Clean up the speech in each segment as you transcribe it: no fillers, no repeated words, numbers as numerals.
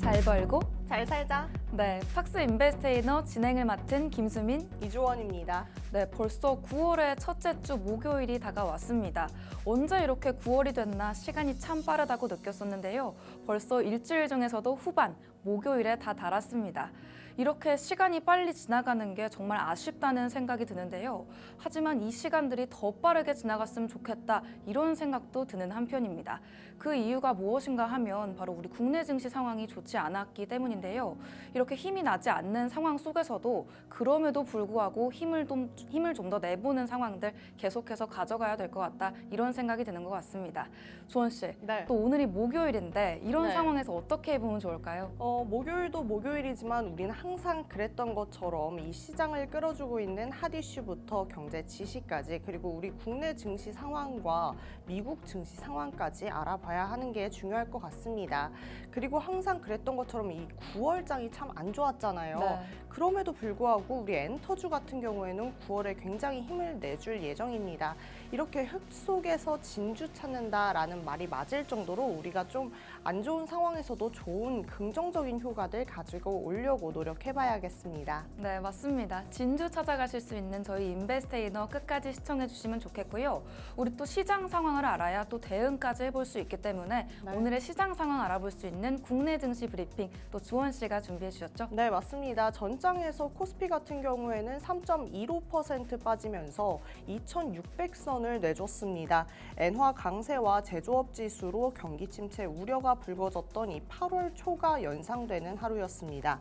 잘 벌고 잘 살자. 네, 팍스 인베스테이너 진행을 맡은 김수민. 이주원입니다. 네, 벌써 9월의 첫째 주 목요일이 다가왔습니다. 언제 이렇게 9월이 됐나 시간이 참 빠르다고 느꼈었는데요. 벌써 일주일 중에서도 후반, 목요일에 다 달았습니다. 이렇게 시간이 빨리 지나가는 게 정말 아쉽다는 생각이 드는데요. 하지만 이 시간들이 더 빠르게 지나갔으면 좋겠다, 이런 생각도 드는 한편입니다. 그 이유가 무엇인가 하면 바로 우리 국내 증시 상황이 좋지 않았기 때문인데요. 이렇게 힘이 나지 않는 상황 속에서도 그럼에도 불구하고 힘을 좀 더 내보는 상황들 계속해서 가져가야 될 것 같다, 이런 생각이 드는 것 같습니다. 주원 씨, 네. 또 오늘이 목요일인데 이런 네. 상황에서 어떻게 해보면 좋을까요? 목요일도 목요일이지만 우리는 항상 그랬던 것처럼 이 시장을 끌어주고 있는 핫 이슈부터 경제 지시까지, 그리고 우리 국내 증시 상황과 미국 증시 상황까지 알아봐야 하는 게 중요할 것 같습니다. 그리고 항상 그랬던 것처럼 이 9월장이 참 안 좋았잖아요. 네. 그럼에도 불구하고 우리 엔터주 같은 경우에는 9월에 굉장히 힘을 내줄 예정입니다. 이렇게 흙 속에서 진주 찾는다라는 말이 맞을 정도로 우리가 좀 안 좋은 상황에서도 좋은 긍정적인 효과들 가지고 오려고 노력해봐야겠습니다. 네, 맞습니다. 진주 찾아가실 수 있는 저희 인베스테이너 끝까지 시청해 주시면 좋겠고요. 우리 또 시장 상황을 알아야 또 대응까지 해볼 수 있기 때문에 네. 오늘의 시장 상황 알아볼 수 있는 국내 증시 브리핑 또 주원 씨가 준비해 주셨죠? 네, 맞습니다. 전장에서 코스피 같은 경우에는 3.15% 빠지면서 2,600선을 내줬습니다. 엔화 강세와 제조업 지수로 경기 침체 우려가 불거졌던 이 8월 초가 연상되는 하루였습니다.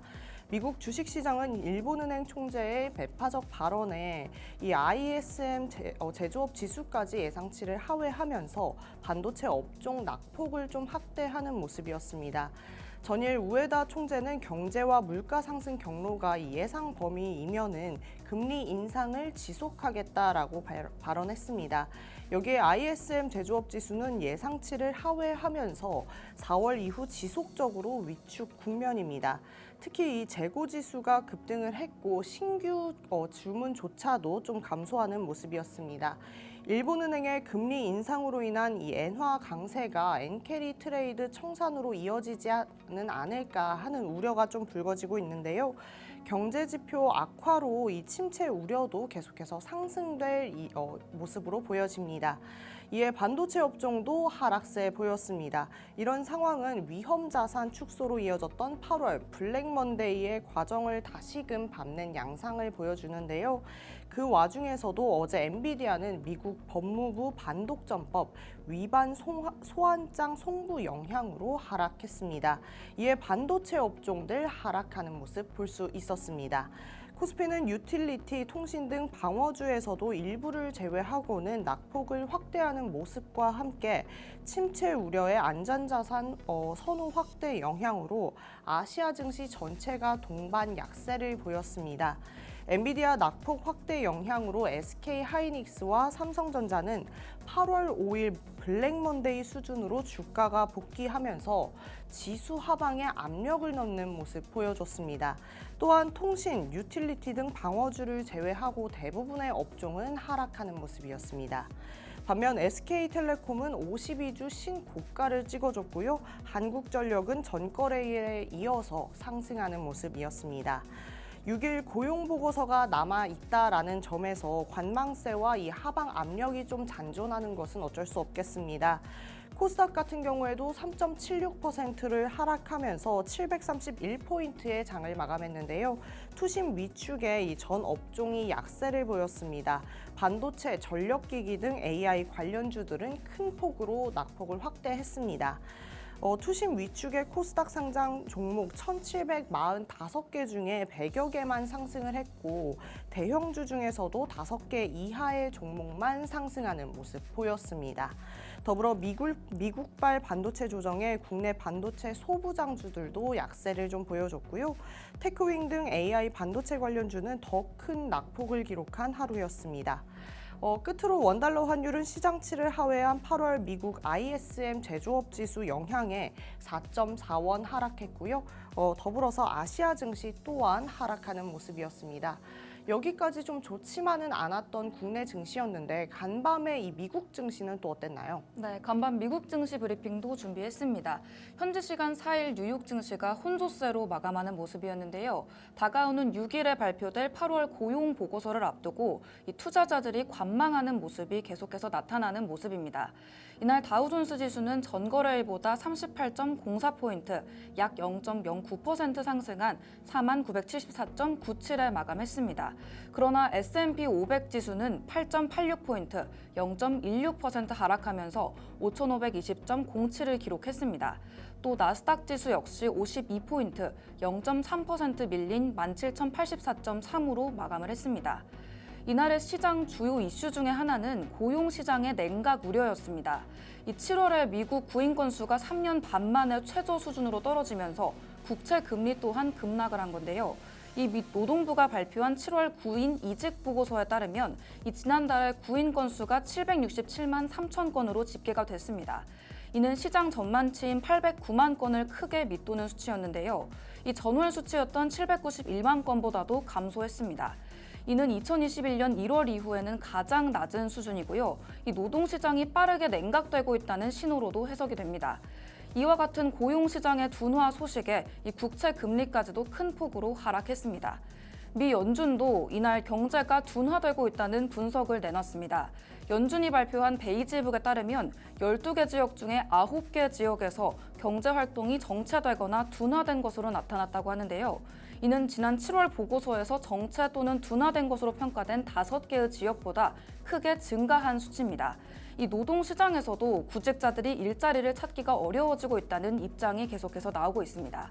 미국 주식시장은 일본은행 총재의 배파적 발언에 이 ISM 제조업 지수까지 예상치를 하회하면서 반도체 업종 낙폭을 좀 확대하는 모습이었습니다. 전일 우에다 총재는 경제와 물가 상승 경로가 예상 범위이면은 금리 인상을 지속하겠다라고 발언했습니다. 여기에 ISM 제조업 지수는 예상치를 하회하면서 4월 이후 지속적으로 위축 국면입니다. 특히 이 재고 지수가 급등을 했고 신규 주문조차도 좀 감소하는 모습이었습니다. 일본은행의 금리 인상으로 인한 이 엔화 강세가 엔캐리 트레이드 청산으로 이어지지는 않을까 하는 우려가 좀 불거지고 있는데요. 경제 지표 악화로 이 침체 우려도 계속해서 상승될 모습으로 보여집니다. 이에 반도체 업종도 하락세 보였습니다. 이런 상황은 위험 자산 축소로 이어졌던 8월 블랙 먼데이의 과정을 다시금 밟는 양상을 보여주는데요. 그 와중에서도 어제 엔비디아는 미국 법무부 반독점법 위반 소환장 송부 영향으로 하락했습니다. 이에 반도체 업종들 하락하는 모습 볼 수 있었습니다. 코스피는 유틸리티, 통신 등 방어주에서도 일부를 제외하고는 낙폭을 확대하는 모습과 함께 침체 우려의 안전자산 선호 확대 영향으로 아시아 증시 전체가 동반 약세를 보였습니다. 엔비디아 낙폭 확대 영향으로 SK 하이닉스와 삼성전자는 8월 5일 블랙 먼데이 수준으로 주가가 복귀하면서 지수 하방에 압력을 넣는 모습 보여줬습니다. 또한 통신, 유틸리티 등 방어주를 제외하고 대부분의 업종은 하락하는 모습이었습니다. 반면 SK텔레콤은 52주 신고가를 찍어줬고요. 한국전력은 전거래일에 이어서 상승하는 모습이었습니다. 6일 고용보고서가 남아있다라는 점에서 관망세와 이 하방 압력이 좀 잔존하는 것은 어쩔 수 없겠습니다. 코스닥 같은 경우에도 3.76%를 하락하면서 731포인트의 장을 마감했는데요. 투심 위축에 이 전 업종이 약세를 보였습니다. 반도체, 전력기기 등 AI 관련주들은 큰 폭으로 낙폭을 확대했습니다. 투심 위축의 코스닥 상장 종목 1,745개 중에 100여 개만 상승을 했고 대형주 중에서도 5개 이하의 종목만 상승하는 모습 보였습니다. 더불어 미국발 반도체 조정에 국내 반도체 소부장주들도 약세를 좀 보여줬고요. 테크윙 등 AI 반도체 관련주는 더 큰 낙폭을 기록한 하루였습니다. 끝으로 원달러 환율은 시장치를 하회한 8월 미국 ISM 제조업 지수 영향에 4.4원 하락했고요. 더불어서 아시아 증시 또한 하락하는 모습이었습니다. 여기까지 좀 좋지만은 않았던 국내 증시였는데 간밤에 이 미국 증시는 또 어땠나요? 네, 간밤 미국 증시 브리핑도 준비했습니다. 현지 시간 4일 뉴욕 증시가 혼조세로 마감하는 모습이었는데요. 다가오는 6일에 발표될 8월 고용 보고서를 앞두고 이 투자자들이 관망하는 모습이 계속해서 나타나는 모습입니다. 이날 다우존스 지수는 전거래일보다 38.04포인트, 약 0.09% 상승한 4974.97에 마감했습니다. 그러나 S&P 500 지수는 8.86포인트, 0.16% 하락하면서 5,520.07을 기록했습니다. 또 나스닥 지수 역시 52포인트, 0.3% 밀린 17,084.3으로 마감을 했습니다. 이날의 시장 주요 이슈 중에 하나는 고용 시장의 냉각 우려였습니다. 이 7월에 미국 구인 건수가 3년 반 만에 최저 수준으로 떨어지면서 국채 금리 또한 급락을 한 건데요. 이 미 노동부가 발표한 7월 구인 이직 보고서에 따르면 이 지난달에 구인 건수가 767만 3천 건으로 집계가 됐습니다. 이는 시장 전만치인 809만 건을 크게 밑도는 수치였는데요. 이 전월 수치였던 791만 건보다도 감소했습니다. 이는 2021년 1월 이후에는 가장 낮은 수준이고요. 이 노동시장이 빠르게 냉각되고 있다는 신호로도 해석이 됩니다. 이와 같은 고용시장의 둔화 소식에 이 국채 금리까지도 큰 폭으로 하락했습니다. 미 연준도 이날 경제가 둔화되고 있다는 분석을 내놨습니다. 연준이 발표한 베이지북에 따르면 12개 지역 중에 9개 지역에서 경제 활동이 정체되거나 둔화된 것으로 나타났다고 하는데요. 이는 지난 7월 보고서에서 정체 또는 둔화된 것으로 평가된 5개의 지역보다 크게 증가한 수치입니다. 이 노동시장에서도 구직자들이 일자리를 찾기가 어려워지고 있다는 입장이 계속해서 나오고 있습니다.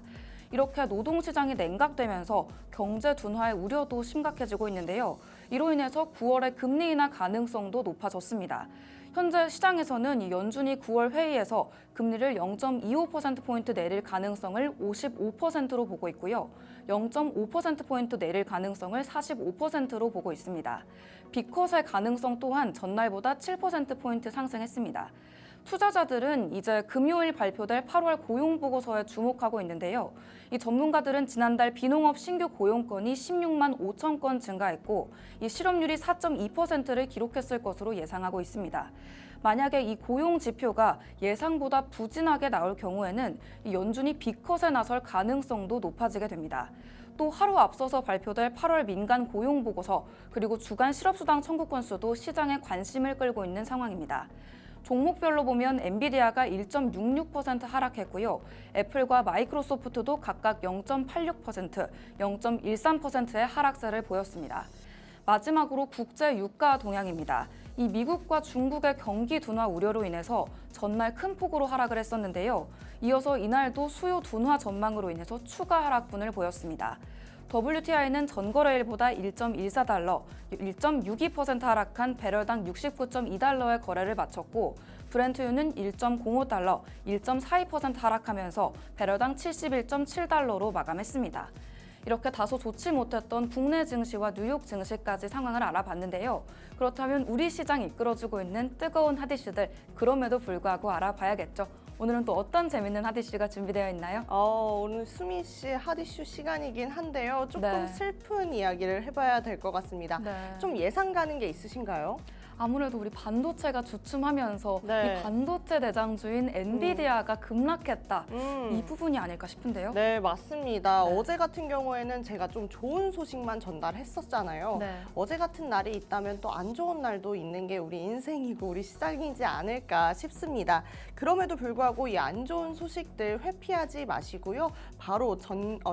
이렇게 노동시장이 냉각되면서 경제 둔화의 우려도 심각해지고 있는데요. 이로 인해서 9월의 금리 인하 가능성도 높아졌습니다. 현재 시장에서는 이 연준이 9월 회의에서 금리를 0.25%포인트 내릴 가능성을 55%로 보고 있고요. 0.5%포인트 내릴 가능성을 45%로 보고 있습니다. 빅컷의 가능성 또한 전날보다 7%포인트 상승했습니다. 투자자들은 이제 금요일 발표될 8월 고용보고서에 주목하고 있는데요. 이 전문가들은 지난달 비농업 신규 고용건이 16만 5천 건 증가했고 이 실업률이 4.2%를 기록했을 것으로 예상하고 있습니다. 만약에 이 고용 지표가 예상보다 부진하게 나올 경우에는 이 연준이 빅컷에 나설 가능성도 높아지게 됩니다. 또 하루 앞서서 발표될 8월 민간 고용 보고서 그리고 주간 실업수당 청구 건수도 시장의 관심을 끌고 있는 상황입니다. 종목별로 보면 엔비디아가 1.66% 하락했고요. 애플과 마이크로소프트도 각각 0.86%, 0.13%의 하락세를 보였습니다. 마지막으로 국제 유가 동향입니다. 이 미국과 중국의 경기 둔화 우려로 인해서 전날 큰 폭으로 하락을 했었는데요. 이어서 이날도 수요 둔화 전망으로 인해서 추가 하락분을 보였습니다. WTI는 전거래일보다 1.14달러, 1.62% 하락한 배럴당 69.2달러의 거래를 마쳤고 브렌트유는 1.05달러, 1.42% 하락하면서 배럴당 71.7달러로 마감했습니다. 이렇게 다소 좋지 못했던 국내 증시와 뉴욕 증시까지 상황을 알아봤는데요. 그렇다면 우리 시장 이끌어주고 있는 뜨거운 핫이슈들 그럼에도 불구하고 알아봐야겠죠. 오늘은 또 어떤 재밌는 핫이슈가 준비되어 있나요? 오늘 수미 씨 핫이슈 시간이긴 한데요. 조금 네. 슬픈 이야기를 해봐야 될 것 같습니다. 네. 좀 예상 가는 게 있으신가요? 아무래도 우리 반도체가 주춤하면서 네. 이 반도체 대장주인 엔비디아가 급락했다. 이 음. 부분이 아닐까 싶은데요. 네, 맞습니다. 네. 어제 같은 경우에는 제가 좀 좋은 소식만 전달했었잖아요. 네. 어제 같은 날이 있다면 또 안 좋은 날도 있는 게 우리 인생이고 우리 시장이지 않을까 싶습니다. 그럼에도 불구하고 이 안 좋은 소식들 회피하지 마시고요. 바로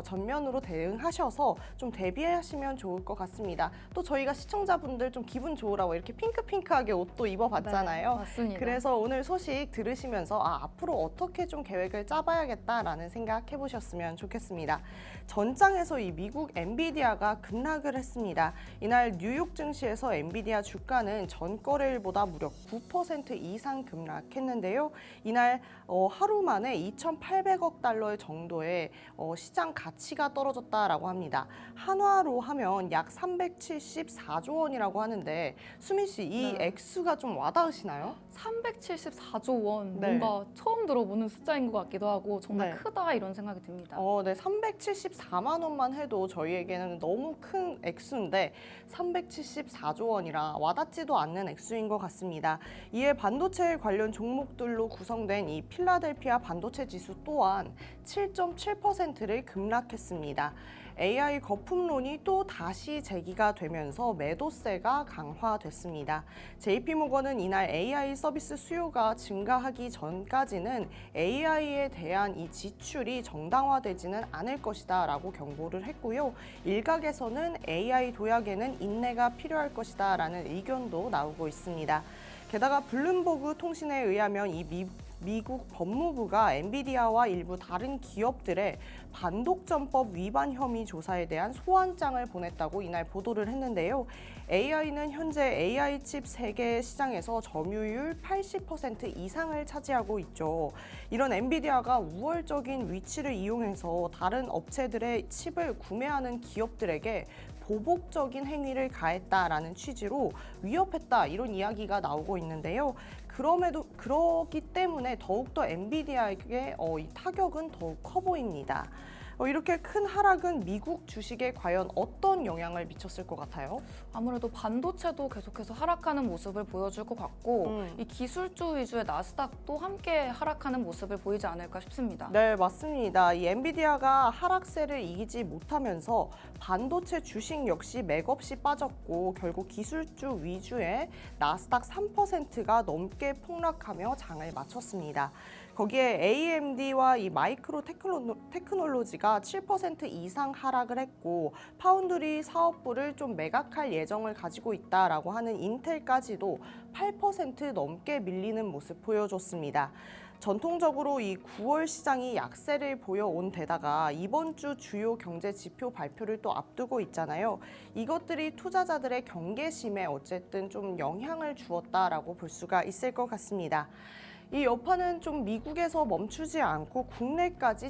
전면으로 대응하셔서 좀 대비하시면 좋을 것 같습니다. 또 저희가 시청자분들 좀 기분 좋으라고 이렇게 핑크핑크하게 옷도 입어봤잖아요. 네, 맞습니다. 그래서 오늘 소식 들으시면서 앞으로 어떻게 좀 계획을 짜봐야겠다라는 생각 해보셨으면 좋겠습니다. 전장에서 이 미국 엔비디아가 급락을 했습니다. 이날 뉴욕 증시에서 엔비디아 주가는 전거래일보다 무려 9% 이상 급락했는데요. 이날 하루 만에 2,800억 달러 정도의 시장 가치가 떨어졌다라고 합니다. 한화로 하면 약 374조 원이라고 하는데 수미 씨, 이 이 네. 액수가 좀 와닿으시나요? 374조 원, 네. 뭔가 처음 들어보는 숫자인 것 같기도 하고 정말 네. 크다 이런 생각이 듭니다. 네, 374만 원만 해도 저희에게는 너무 큰 액수인데 374조 원이라 와닿지도 않는 액수인 것 같습니다. 이에 반도체 관련 종목들로 구성된 이 필라델피아 반도체 지수 또한 7.7%를 급락했습니다. AI 거품론이 또 다시 제기가 되면서 매도세가 강화됐습니다. JP모건은 이날 AI 서비스 수요가 증가하기 전까지는 AI에 대한 이 지출이 정당화되지는 않을 것이다 라고 경고를 했고요. 일각에서는 AI 도약에는 인내가 필요할 것이다 라는 의견도 나오고 있습니다. 게다가 블룸버그 통신에 의하면 미국 법무부가 엔비디아와 일부 다른 기업들의 반독점법 위반 혐의 조사에 대한 소환장을 보냈다고 이날 보도를 했는데요. AI는 현재 AI 칩 세계 시장에서 점유율 80% 이상을 차지하고 있죠. 이런 엔비디아가 우월적인 위치를 이용해서 다른 업체들의 칩을 구매하는 기업들에게 보복적인 행위를 가했다라는 취지로 위협했다 이런 이야기가 나오고 있는데요. 그러기 때문에 더욱더 엔비디아에게 이 타격은 더욱 커 보입니다. 이렇게 큰 하락은 미국 주식에 과연 어떤 영향을 미쳤을 것 같아요? 아무래도 반도체도 계속해서 하락하는 모습을 보여줄 것 같고 이 기술주 위주의 나스닥도 함께 하락하는 모습을 보이지 않을까 싶습니다. 네, 맞습니다. 이 엔비디아가 하락세를 이기지 못하면서 반도체 주식 역시 맥없이 빠졌고 결국 기술주 위주의 나스닥 3%가 넘게 폭락하며 장을 마쳤습니다. 거기에 AMD와 이 마이크로 테크놀로지가 7% 이상 하락을 했고 파운드리 사업부를 좀 매각할 예정을 가지고 있다라고 하는 인텔까지도 8% 넘게 밀리는 모습 보여줬습니다. 전통적으로 이 9월 시장이 약세를 보여온 데다가 이번 주 주요 경제 지표 발표를 또 앞두고 있잖아요. 이것들이 투자자들의 경계심에 어쨌든 좀 영향을 주었다라고 볼 수가 있을 것 같습니다. 이 여파는 좀 미국에서 멈추지 않고 국내까지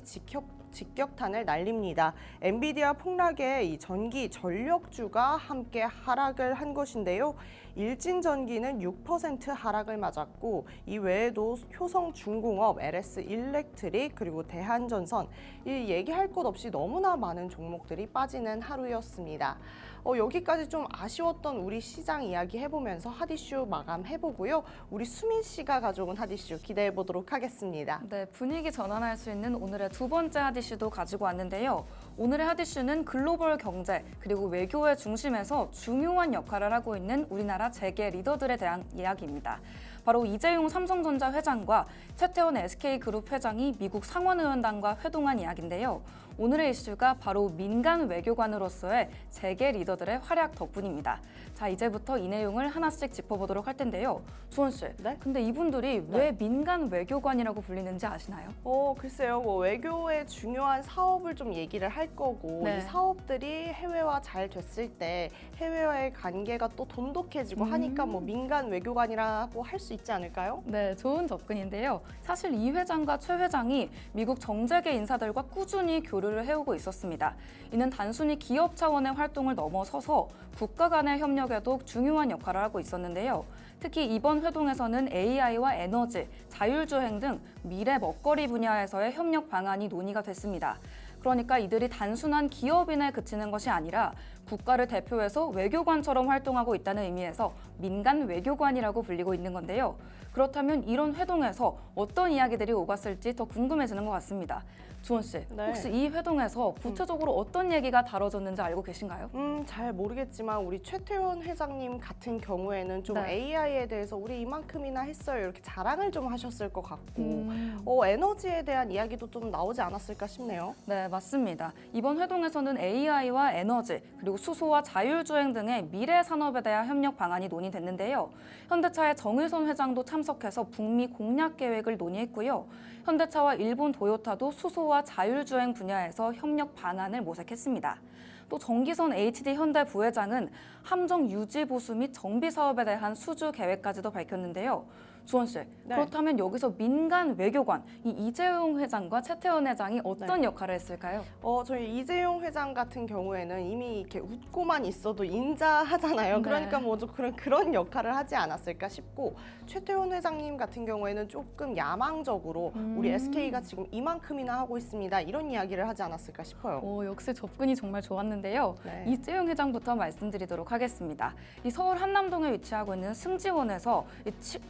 직격탄을 날립니다. 엔비디아 폭락에 이 전기 전력주가 함께 하락을 한 것인데요. 일진전기는 6% 하락을 맞았고 이 외에도 효성중공업, LS 일렉트릭 그리고 대한전선 이 얘기할 것 없이 너무나 많은 종목들이 빠지는 하루였습니다. 여기까지 좀 아쉬웠던 우리 시장 이야기 해보면서 핫이슈 마감해보고요. 우리 수민 씨가 가져온 핫이슈 기대해 보도록 하겠습니다. 네, 분위기 전환할 수 있는 오늘의 두 번째 핫이슈도 가지고 왔는데요. 오늘의 핫이슈는 글로벌 경제 그리고 외교의 중심에서 중요한 역할을 하고 있는 우리나라 재계 리더들에 대한 이야기입니다. 바로 이재용 삼성전자 회장과 최태원 SK그룹 회장이 미국 상원의원단과 회동한 이야기인데요. 오늘의 이슈가 바로 민간 외교관으로서의 재계 리더들의 활약 덕분입니다. 자, 이제부터 이 내용을 하나씩 짚어보도록 할 텐데요. 주원 씨, 네? 근데 이분들이 왜 민간 외교관이라고 불리는지 아시나요? 글쎄요. 외교의 중요한 사업을 좀 얘기를 할 거고 네. 이 사업들이 해외와 잘 됐을 때 해외와의 관계가 또 돈독해지고 하니까 민간 외교관이라고 할 수 있지 않을까요? 네, 좋은 접근인데요. 사실 이 회장과 최 회장이 미국 정재계 인사들과 꾸준히 교류를 해오고 있었습니다. 이는 단순히 기업 차원의 활동을 넘어서서 국가 간의 협력에도 중요한 역할을 하고 있었는데요. 특히 이번 회동에서는 AI와 에너지, 자율주행 등 미래 먹거리 분야에서의 협력 방안이 논의가 됐습니다. 그러니까 이들이 단순한 기업인에 그치는 것이 아니라 국가를 대표해서 외교관처럼 활동하고 있다는 의미에서 민간 외교관이라고 불리고 있는 건데요. 그렇다면 이런 회동에서 어떤 이야기들이 오갔을지 더 궁금해지는 것 같습니다. 주원 씨, 네. 혹시 이 회동에서 구체적으로 어떤 얘기가 다뤄졌는지 알고 계신가요? 잘 모르겠지만 우리 최태원 회장님 같은 경우에는 좀 네. AI에 대해서 우리 이만큼이나 했어요 이렇게 자랑을 좀 하셨을 것 같고 에너지에 대한 이야기도 좀 나오지 않았을까 싶네요. 네, 맞습니다. 이번 회동에서는 AI와 에너지, 그리고 수소와 자율주행 등의 미래 산업에 대한 협력 방안이 논의됐는데요. 현대차의 정의선 회장도 참석해서 북미 공약 계획을 논의했고요. 현대차와 일본 도요타도 수소와 자율주행 분야에서 협력 방안을 모색했습니다. 또 정기선 HD 현대 부회장은 함정 유지 보수 및 정비 사업에 대한 수주 계획까지도 밝혔는데요. 주원 씨, 그렇다면 여기서 민간 외교관, 이 이재용 회장과 최태원 회장이 어떤 역할을 했을까요? 저희 이재용 회장 같은 경우에는 이미 이렇게 웃고만 있어도 인자하잖아요. 네. 그러니까 뭐 좀 그런 역할을 하지 않았을까 싶고, 최태원 회장님 같은 경우에는 조금 야망적으로 우리 SK가 지금 이만큼이나 하고 있습니다, 이런 이야기를 하지 않았을까 싶어요. 역시 접근이 정말 좋았는데요. 네. 이재용 회장부터 말씀드리도록 하겠습니다. 이 서울 한남동에 위치하고 있는 승지원에서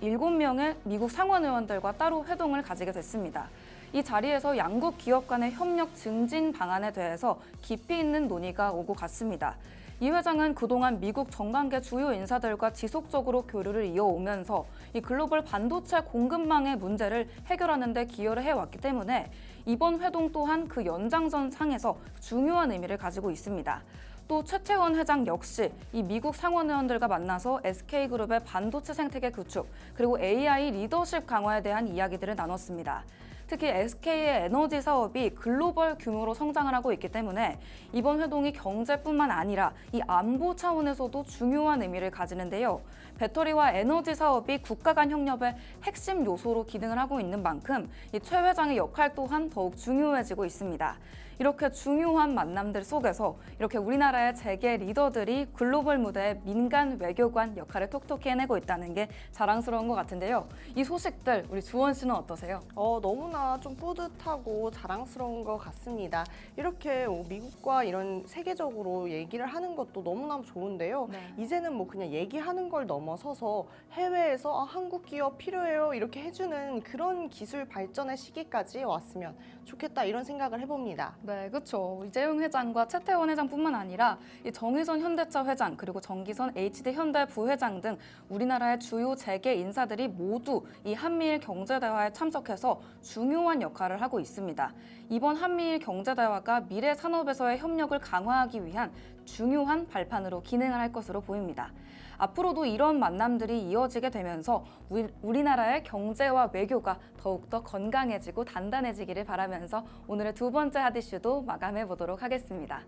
7명의 미국 상원 의원들과 따로 회동을 가지게 됐습니다. 이 자리에서 양국 기업 간의 협력 증진 방안에 대해서 깊이 있는 논의가 오고 갔습니다. 이 회장은 그동안 미국 정관계 주요 인사들과 지속적으로 교류를 이어오면서 이 글로벌 반도체 공급망의 문제를 해결하는 데 기여를 해왔기 때문에 이번 회동 또한 그 연장선상에서 중요한 의미를 가지고 있습니다. 또 최태원 회장 역시 이 미국 상원 의원들과 만나서 SK그룹의 반도체 생태계 구축 그리고 AI 리더십 강화에 대한 이야기들을 나눴습니다. 특히 SK의 에너지 사업이 글로벌 규모로 성장을 하고 있기 때문에 이번 회동이 경제뿐만 아니라 이 안보 차원에서도 중요한 의미를 가지는데요. 배터리와 에너지 사업이 국가 간 협력의 핵심 요소로 기능을 하고 있는 만큼 이 최 회장의 역할 또한 더욱 중요해지고 있습니다. 이렇게 중요한 만남들 속에서 이렇게 우리나라의 재계 리더들이 글로벌 무대에 민간 외교관 역할을 톡톡히 해내고 있다는 게 자랑스러운 것 같은데요. 이 소식들 우리 주원 씨는 어떠세요? 너무나 좀 뿌듯하고 자랑스러운 것 같습니다. 이렇게 미국과 이런 세계적으로 얘기를 하는 것도 너무나 좋은데요. 네. 이제는 뭐 그냥 얘기하는 걸 넘어서서 해외에서 한국 기업 필요해요 이렇게 해주는 그런 기술 발전의 시기까지 왔으면 좋겠다, 이런 생각을 해봅니다. 네, 그렇죠. 이재용 회장과 최태원 회장뿐만 아니라 이 정의선 현대차 회장 그리고 정기선 HD 현대 부회장 등 우리나라의 주요 재계 인사들이 모두 이 한미일 경제대화에 참석해서 중요한 역할을 하고 있습니다. 이번 한미일 경제대화가 미래 산업에서의 협력을 강화하기 위한 중요한 발판으로 기능을 할 것으로 보입니다. 앞으로도 이런 만남들이 이어지게 되면서 우리나라의 경제와 외교가 더욱더 건강해지고 단단해지기를 바라면서 오늘의 두 번째 핫이슈도 마감해 보도록 하겠습니다.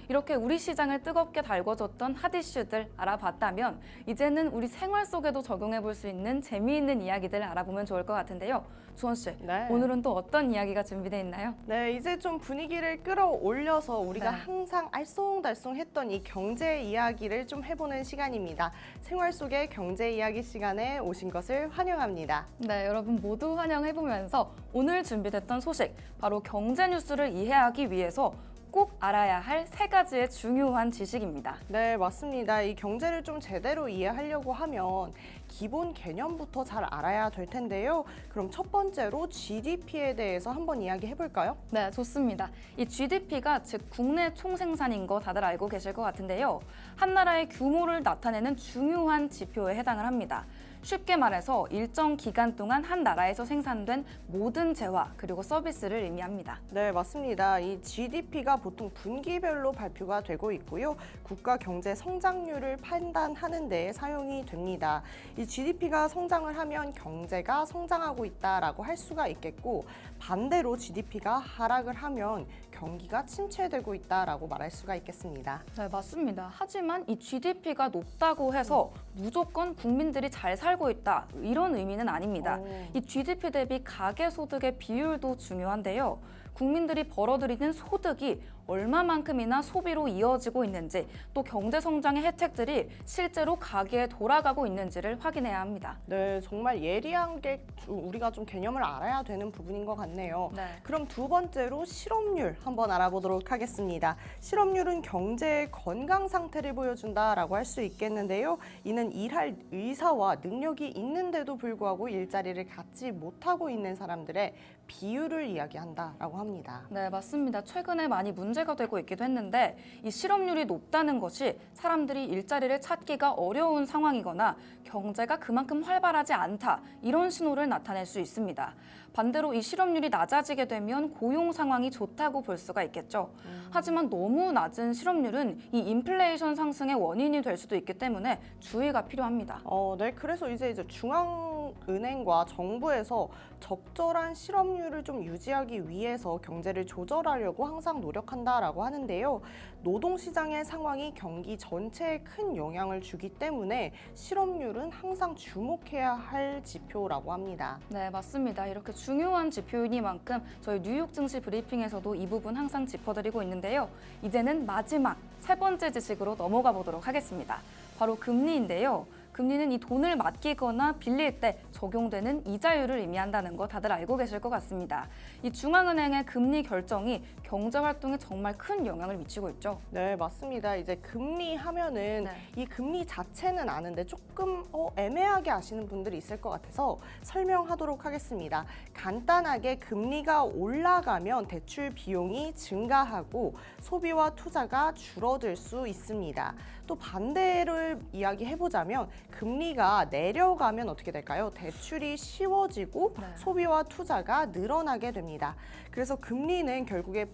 이렇게 우리 시장을 뜨겁게 달궈줬던 핫이슈들 알아봤다면 이제는 우리 생활 속에도 적용해 볼 수 있는 재미있는 이야기들 알아보면 좋을 것 같은데요. 주원 씨, 네. 오늘은 또 어떤 이야기가 준비되어 있나요? 네, 이제 좀 분위기를 끌어올려서 우리가 네. 항상 알쏭달쏭했던 이 경제 이야기를 좀 해보는 시간입니다. 생활 속의 경제 이야기 시간에 오신 것을 환영합니다. 네, 여러분 모두 환영해보면서 오늘 준비됐던 소식, 바로 경제 뉴스를 이해하기 위해서 꼭 알아야 할 세 가지의 중요한 지식입니다. 네, 맞습니다. 이 경제를 좀 제대로 이해하려고 하면 기본 개념부터 잘 알아야 될 텐데요. 그럼 첫 번째로 GDP에 대해서 한번 이야기해 볼까요? 네, 좋습니다. 이 GDP가 즉 국내 총생산인 거 다들 알고 계실 것 같은데요. 한 나라의 규모를 나타내는 중요한 지표에 해당을 합니다. 쉽게 말해서 일정 기간 동안 한 나라에서 생산된 모든 재화 그리고 서비스를 의미합니다. 네, 맞습니다. 이 GDP가 보통 분기별로 발표가 되고 있고요. 국가 경제 성장률을 판단하는 데 사용이 됩니다. 이 GDP가 성장을 하면 경제가 성장하고 있다라고 할 수가 있겠고, 반대로 GDP가 하락을 하면 경기가 침체되고 있다라고 말할 수가 있겠습니다. 네, 맞습니다. 하지만 이 GDP가 높다고 해서 무조건 국민들이 잘 살고 있다, 이런 의미는 아닙니다. 이 GDP 대비 가계소득의 비율도 중요한데요. 국민들이 벌어들이는 소득이 얼마만큼이나 소비로 이어지고 있는지, 또 경제 성장의 혜택들이 실제로 가계에 돌아가고 있는지를 확인해야 합니다. 네, 정말 예리한 게 우리가 좀 개념을 알아야 되는 부분인 것 같네요. 네. 그럼 두 번째로 실업률 한번 알아보도록 하겠습니다. 실업률은 경제의 건강 상태를 보여준다라고 할 수 있겠는데요. 이는 일할 의사와 능력이 있는데도 불구하고 일자리를 갖지 못하고 있는 사람들의 비율을 이야기한다라고 합니다. 네, 맞습니다. 최근에 많이 문제가 되고 있기도 했는데 이 실업률이 높다는 것이 사람들이 일자리를 찾기가 어려운 상황이거나 경제가 그만큼 활발하지 않다, 이런 신호를 나타낼 수 있습니다. 반대로 이 실업률이 낮아지게 되면 고용 상황이 좋다고 볼 수가 있겠죠. 하지만 너무 낮은 실업률은 이 인플레이션 상승의 원인이 될 수도 있기 때문에 주의가 필요합니다. 네, 그래서 이제 중앙은행과 정부에서 적절한 실업률을 좀 유지하기 위해서 통해서 경제를 조절하려고 항상 노력한다라고 하는데요. 노동시장의 상황이 경기 전체에 큰 영향을 주기 때문에 실업률은 항상 주목해야 할 지표라고 합니다. 네, 맞습니다. 이렇게 중요한 지표이니만큼 저희 뉴욕 증시 브리핑에서도 이 부분 항상 짚어드리고 있는데요. 이제는 마지막 세 번째 지식으로 넘어가 보도록 하겠습니다. 바로 금리인데요. 금리는 이 돈을 맡기거나 빌릴 때 적용되는 이자율을 의미한다는 거 다들 알고 계실 것 같습니다. 이 중앙은행의 금리 결정이 경제 활동에 정말 큰 영향을 미치고 있죠. 네, 맞습니다. 이제 금리 하면은 네. 이 금리 자체는 아는데 조금 애매하게 아시는 분들이 있을 것 같아서 설명하도록 하겠습니다. 간단하게 금리가 올라가면 대출 비용이 증가하고 소비와 투자가 줄어들 수 있습니다. 또 반대를 이야기해보자면 금리가 내려가면 어떻게 될까요? 대출이 쉬워지고 네. 소비와 투자가 늘어나게 됩니다. 그래서 금리는 결국에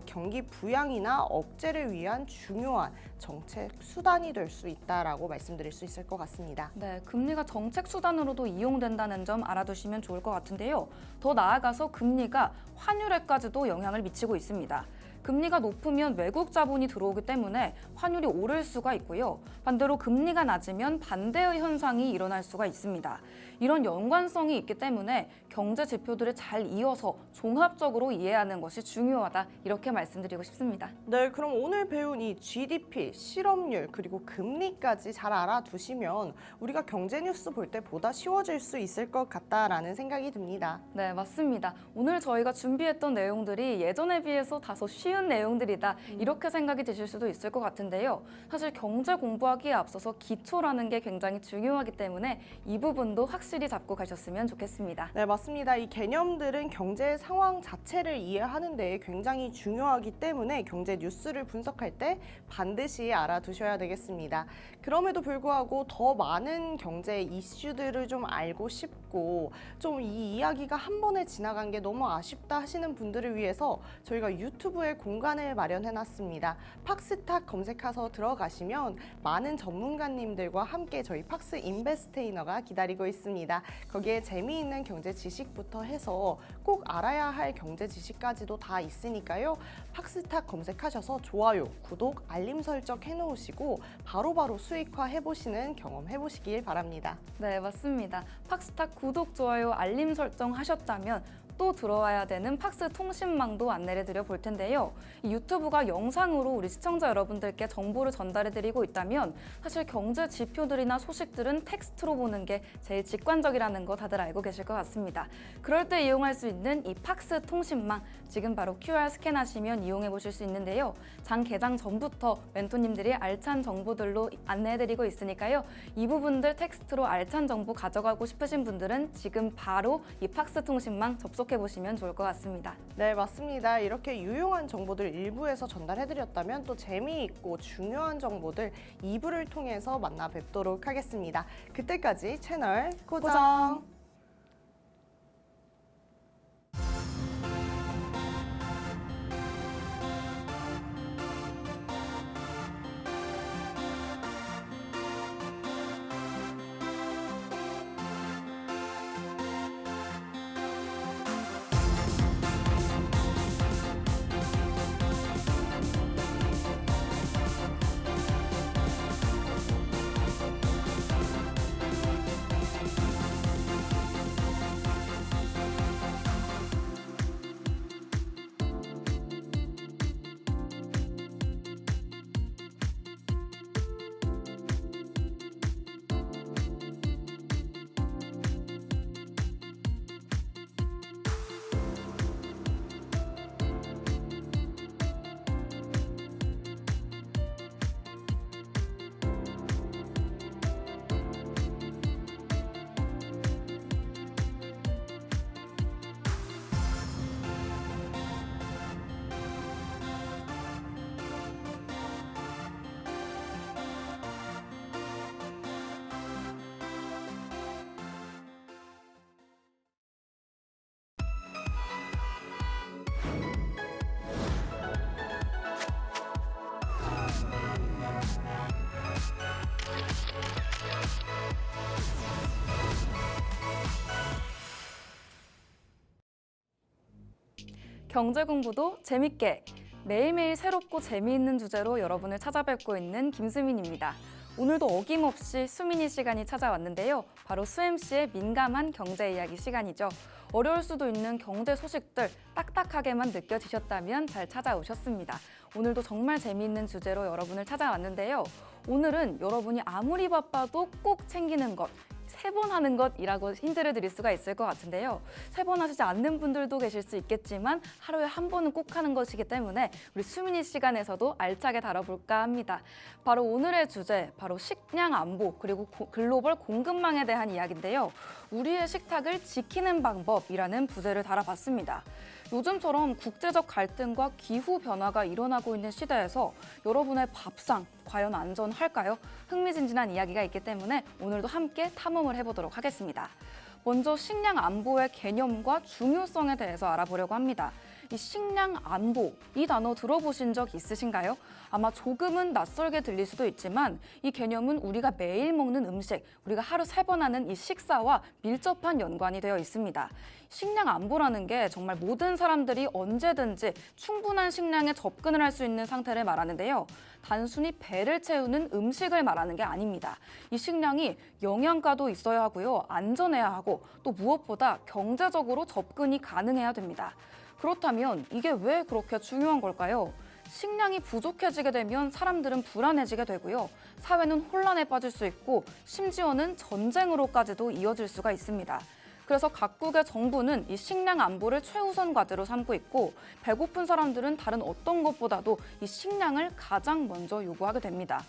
경기 부양이나 억제를 위한 중요한 정책 수단이 될 수 있다라고 말씀드릴 수 있을 것 같습니다. 네, 금리가 정책 수단으로도 이용된다는 점 알아두시면 좋을 것 같은데요. 더 나아가서 금리가 환율에까지도 영향을 미치고 있습니다. 금리가 높으면 외국 자본이 들어오기 때문에 환율이 오를 수가 있고요. 반대로 금리가 낮으면 반대의 현상이 일어날 수가 있습니다. 이런 연관성이 있기 때문에 경제 지표들을 잘 이어서 종합적으로 이해하는 것이 중요하다, 이렇게 말씀드리고 싶습니다. 네, 그럼 오늘 배운 이 GDP, 실업률, 그리고 금리까지 잘 알아두시면 우리가 경제 뉴스 볼 때 보다 쉬워질 수 있을 것 같다라는 생각이 듭니다. 네, 맞습니다. 오늘 저희가 준비했던 내용들이 예전에 비해서 다소 쉬운 내용들이다, 이렇게 생각이 드실 수도 있을 것 같은데요. 사실 경제 공부하기에 앞서서 기초라는 게 굉장히 중요하기 때문에 이 부분도 확실히 잡고 가셨으면 좋겠습니다. 네, 맞습니다. 이 개념들은 경제 상황 자체를 이해하는 데 굉장히 중요하기 때문에 경제 뉴스를 분석할 때 반드시 알아두셔야 되겠습니다. 그럼에도 불구하고 더 많은 경제 이슈들을 좀 알고 싶고 좀 이 이야기가 한 번에 지나간 게 너무 아쉽다 하시는 분들을 위해서 저희가 유튜브에 공간을 마련해 놨습니다. 팍스탁 검색해서 들어가시면 많은 전문가님들과 함께 저희 팍스 인베스테이너가 기다리고 있습니다. 거기에 재미있는 경제 지식부터 해서 꼭 알아야 할 경제 지식까지도 다 있으니까요. 팍스탁 검색하셔서 좋아요, 구독, 알림 설정 해놓으시고 바로바로 수익화 해보시는 경험 해보시길 바랍니다. 네, 맞습니다. 팍스탁 구독, 좋아요, 알림 설정 하셨다면 또 들어와야 되는 팍스 통신망도 안내를 드려 볼 텐데요. 이 유튜브가 영상으로 우리 시청자 여러분들께 정보를 전달해 드리고 있다면 사실 경제 지표들이나 소식들은 텍스트로 보는 게 제일 직관적이라는 거 다들 알고 계실 것 같습니다. 그럴 때 이용할 수 있는 이 팍스 통신망, 지금 바로 QR 스캔하시면 이용해 보실 수 있는데요. 장 개장 전부터 멘토님들이 알찬 정보들로 안내해 드리고 있으니까요. 이 부분들 텍스트로 알찬 정보 가져가고 싶으신 분들은 지금 바로 이 팍스 통신망 접속해 보시면 좋을 것 같습니다. 네, 맞습니다. 이렇게 유용한 정보들 1부에서 전달해드렸다면 또 재미있고 중요한 정보들 2부를 통해서 만나 뵙도록 하겠습니다. 그때까지 채널 고정. 경제 공부도 재밌게 매일매일 새롭고 재미있는 주제로 여러분을 찾아뵙고 있는 김수민입니다. 오늘도 어김없이 수민이 시간이 찾아왔는데요. 바로 수MC의 민감한 경제 이야기 시간이죠. 어려울 수도 있는 경제 소식들 딱딱하게만 느껴지셨다면 잘 찾아오셨습니다. 오늘도 정말 재미있는 주제로 여러분을 찾아왔는데요. 오늘은 여러분이 아무리 바빠도 꼭 챙기는 것, 3번 하는 것이라고 힌트를 드릴 수가 있을 것 같은데요. 3번 하시지 않는 분들도 계실 수 있겠지만 하루에 한 번은 꼭 하는 것이기 때문에 우리 수민이 시간에서도 알차게 다뤄볼까 합니다. 바로 오늘의 주제, 바로 식량 안보 그리고 글로벌 공급망에 대한 이야기인데요. 우리의 식탁을 지키는 방법이라는 부제를 달아봤습니다. 요즘처럼 국제적 갈등과 기후 변화가 일어나고 있는 시대에서 여러분의 밥상 과연 안전할까요? 흥미진진한 이야기가 있기 때문에 오늘도 함께 탐험을 해보도록 하겠습니다. 먼저 식량 안보의 개념과 중요성에 대해서 알아보려고 합니다. 이 식량 안보, 이 단어 들어보신 적 있으신가요? 아마 조금은 낯설게 들릴 수도 있지만 이 개념은 우리가 매일 먹는 음식, 우리가 하루 3번 하는 이 식사와 밀접한 연관이 되어 있습니다. 식량 안보라는 게 정말 모든 사람들이 언제든지 충분한 식량에 접근을 할 수 있는 상태를 말하는데요. 단순히 배를 채우는 음식을 말하는 게 아닙니다. 이 식량이 영양가도 있어야 하고요, 안전해야 하고 또 무엇보다 경제적으로 접근이 가능해야 됩니다. 그렇다면 이게 왜 그렇게 중요한 걸까요? 식량이 부족해지게 되면 사람들은 불안해지게 되고요. 사회는 혼란에 빠질 수 있고 심지어는 전쟁으로까지도 이어질 수가 있습니다. 그래서 각국의 정부는 이 식량 안보를 최우선 과제로 삼고 있고 배고픈 사람들은 다른 어떤 것보다도 이 식량을 가장 먼저 요구하게 됩니다.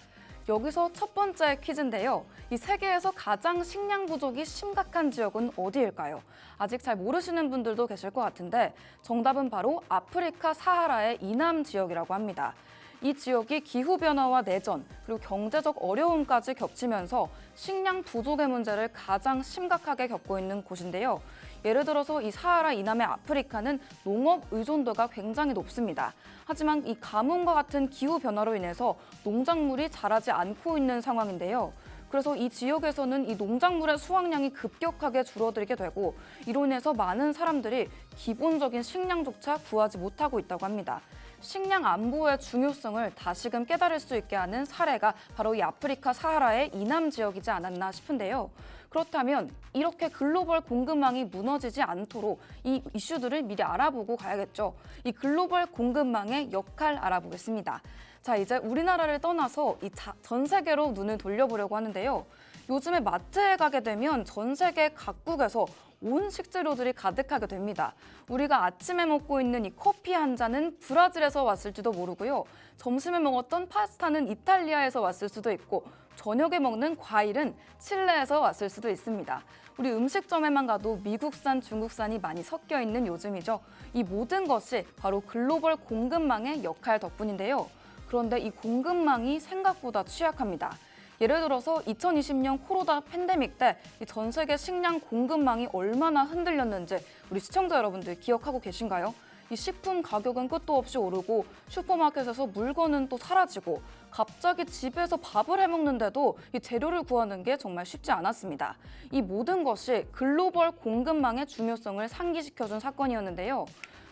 여기서 첫 번째 퀴즈인데요. 이 세계에서 가장 식량 부족이 심각한 지역은 어디일까요? 아직 잘 모르시는 분들도 계실 것 같은데 정답은 바로 아프리카 사하라의 이남 지역이라고 합니다. 이 지역이 기후변화와 내전, 그리고 경제적 어려움까지 겹치면서 식량 부족의 문제를 가장 심각하게 겪고 있는 곳인데요. 예를 들어서 이 사하라 이남의 아프리카는 농업 의존도가 굉장히 높습니다. 하지만 이 가뭄과 같은 기후변화로 인해서 농작물이 자라지 않고 있는 상황인데요. 그래서 이 지역에서는 이 농작물의 수확량이 급격하게 줄어들게 되고 이로 인해서 많은 사람들이 기본적인 식량조차 구하지 못하고 있다고 합니다. 식량 안보의 중요성을 다시금 깨달을 수 있게 하는 사례가 바로 이 아프리카 사하라의 이남 지역이지 않았나 싶은데요. 그렇다면 이렇게 글로벌 공급망이 무너지지 않도록 이 이슈들을 미리 알아보고 가야겠죠. 이 글로벌 공급망의 역할 알아보겠습니다. 자, 이제 우리나라를 떠나서 전 세계로 눈을 돌려보려고 하는데요. 요즘에 마트에 가게 되면 전 세계 각국에서 온 식재료들이 가득하게 됩니다. 우리가 아침에 먹고 있는 이 커피 한 잔은 브라질에서 왔을지도 모르고요. 점심에 먹었던 파스타는 이탈리아에서 왔을 수도 있고 저녁에 먹는 과일은 칠레에서 왔을 수도 있습니다. 우리 음식점에만 가도 미국산, 중국산이 많이 섞여 있는 요즘이죠. 이 모든 것이 바로 글로벌 공급망의 역할 덕분인데요. 그런데 이 공급망이 생각보다 취약합니다. 예를 들어서 2020년 코로나 팬데믹 때 전 세계 식량 공급망이 얼마나 흔들렸는지 우리 시청자 여러분들 기억하고 계신가요? 이 식품 가격은 끝도 없이 오르고 슈퍼마켓에서 물건은 또 사라지고 갑자기 집에서 밥을 해먹는데도 이 재료를 구하는 게 정말 쉽지 않았습니다. 이 모든 것이 글로벌 공급망의 중요성을 상기시켜준 사건이었는데요.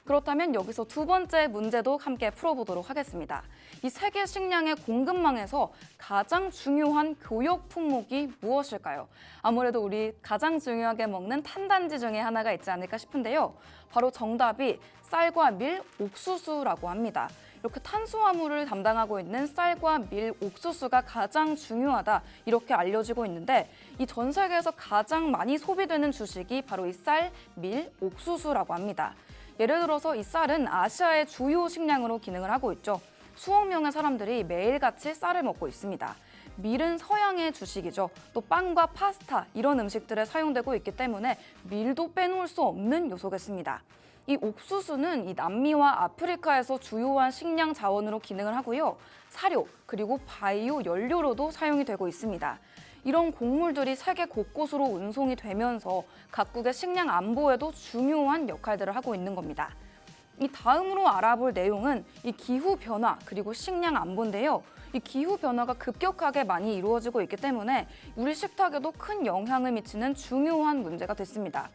그렇다면 여기서 두 번째 문제도 함께 풀어보도록 하겠습니다. 이 세계 식량의 공급망에서 가장 중요한 교역 품목이 무엇일까요? 아무래도 우리 가장 중요하게 먹는 탄단지 중에 하나가 있지 않을까 싶은데요. 바로 정답이 쌀과 밀, 옥수수라고 합니다. 이렇게 탄수화물을 담당하고 있는 쌀과 밀, 옥수수가 가장 중요하다 이렇게 알려지고 있는데 이 전 세계에서 가장 많이 소비되는 주식이 바로 이 쌀, 밀, 옥수수라고 합니다. 예를 들어서 이 쌀은 아시아의 주요 식량으로 기능을 하고 있죠. 수억 명의 사람들이 매일같이 쌀을 먹고 있습니다. 밀은 서양의 주식이죠. 또 빵과 파스타 이런 음식들에 사용되고 있기 때문에 밀도 빼놓을 수 없는 요소겠습니다. 이 옥수수는 이 남미와 아프리카에서 주요한 식량 자원으로 기능을 하고요. 사료 그리고 바이오 연료로도 사용이 되고 있습니다. 이런 곡물들이 세계 곳곳으로 운송이 되면서 각국의 식량 안보에도 중요한 역할들을 하고 있는 겁니다. 이 다음으로 알아볼 내용은 이 기후 변화 그리고 식량 안보인데요. 이 기후 변화가 급격하게 많이 이루어지고 있기 때문에 우리 식탁에도 큰 영향을 미치는 중요한 문제가 됐습니다.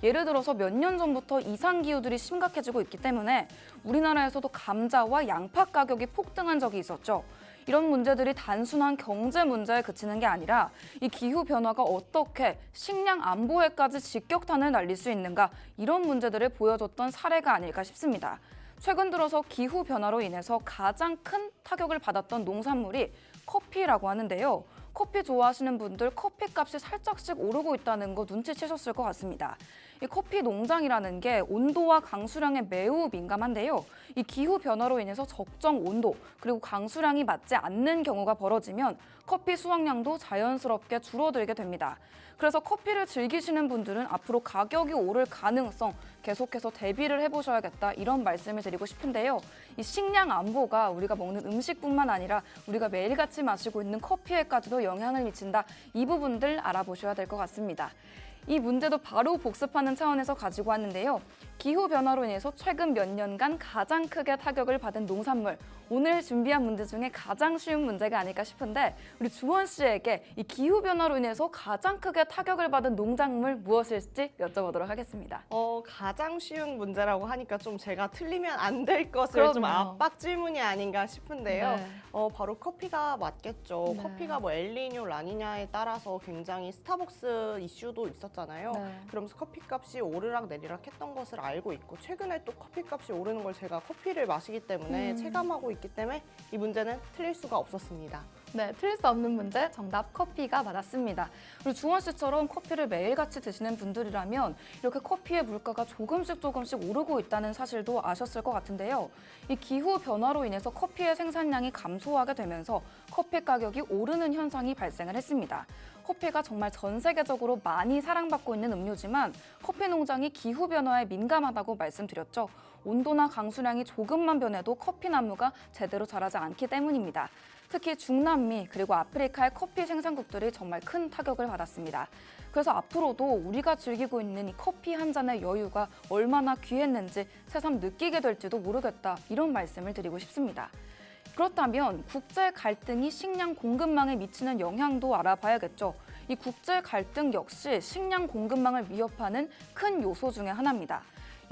예를 들어서 몇 년 전부터 이상기후들이 심각해지고 있기 때문에 우리나라에서도 감자와 양파 가격이 폭등한 적이 있었죠. 이런 문제들이 단순한 경제 문제에 그치는 게 아니라 이 기후 변화가 어떻게 식량 안보에까지 직격탄을 날릴 수 있는가, 이런 문제들을 보여줬던 사례가 아닐까 싶습니다. 최근 들어서 기후 변화로 인해서 가장 큰 타격을 받았던 농산물이 커피라고 하는데요. 커피 좋아하시는 분들 커피값이 살짝씩 오르고 있다는 거 눈치채셨을 것 같습니다. 이 커피 농장이라는 게 온도와 강수량에 매우 민감한데요. 이 기후 변화로 인해서 적정 온도 그리고 강수량이 맞지 않는 경우가 벌어지면 커피 수확량도 자연스럽게 줄어들게 됩니다. 그래서 커피를 즐기시는 분들은 앞으로 가격이 오를 가능성 계속해서 대비를 해보셔야겠다, 이런 말씀을 드리고 싶은데요. 이 식량 안보가 우리가 먹는 음식뿐만 아니라 우리가 매일같이 마시고 있는 커피에까지도 영향을 미친다. 이 부분들 알아보셔야 될 것 같습니다. 이 문제도 바로 복습하는 차원에서 가지고 왔는데요. 기후 변화로 인해서 최근 몇 년간 가장 크게 타격을 받은 농산물. 오늘 준비한 문제 중에 가장 쉬운 문제가 아닐까 싶은데 우리 주원 씨에게 이 기후 변화로 인해서 가장 크게 타격을 받은 농작물 무엇일지 여쭤보도록 하겠습니다. 가장 쉬운 문제라고 하니까 좀 제가 틀리면 안 될 것을 좀 그럼요. 압박 질문이 아닌가 싶은데요. 네. 바로 커피가 맞겠죠. 네. 커피가 뭐 엘니뇨, 라니냐에 따라서 굉장히 스타벅스 이슈도 있었잖아요. 네. 그러면서 커피값이 오르락 내리락 했던 것을 알고 있고, 최근에 또 커피값이 오르는 걸 제가 커피를 마시기 때문에 체감하고 있기 때문에 이 문제는 틀릴 수가 없었습니다. 네, 틀릴 수 없는 문제, 정답 커피가 맞았습니다. 그리고 주원 씨처럼 커피를 매일같이 드시는 분들이라면 이렇게 커피의 물가가 조금씩 오르고 있다는 사실도 아셨을 것 같은데요. 이 기후 변화로 인해서 커피의 생산량이 감소하게 되면서 커피 가격이 오르는 현상이 발생을 했습니다. 커피가 정말 전 세계적으로 많이 사랑받고 있는 음료지만 커피 농장이 기후 변화에 민감하다고 말씀드렸죠. 온도나 강수량이 조금만 변해도 커피 나무가 제대로 자라지 않기 때문입니다. 특히 중남미 그리고 아프리카의 커피 생산국들이 정말 큰 타격을 받았습니다. 그래서 앞으로도 우리가 즐기고 있는 이 커피 한 잔의 여유가 얼마나 귀했는지 새삼 느끼게 될지도 모르겠다, 이런 말씀을 드리고 싶습니다. 그렇다면 국제 갈등이 식량 공급망에 미치는 영향도 알아봐야겠죠. 이 국제 갈등 역시 식량 공급망을 위협하는 큰 요소 중에 하나입니다.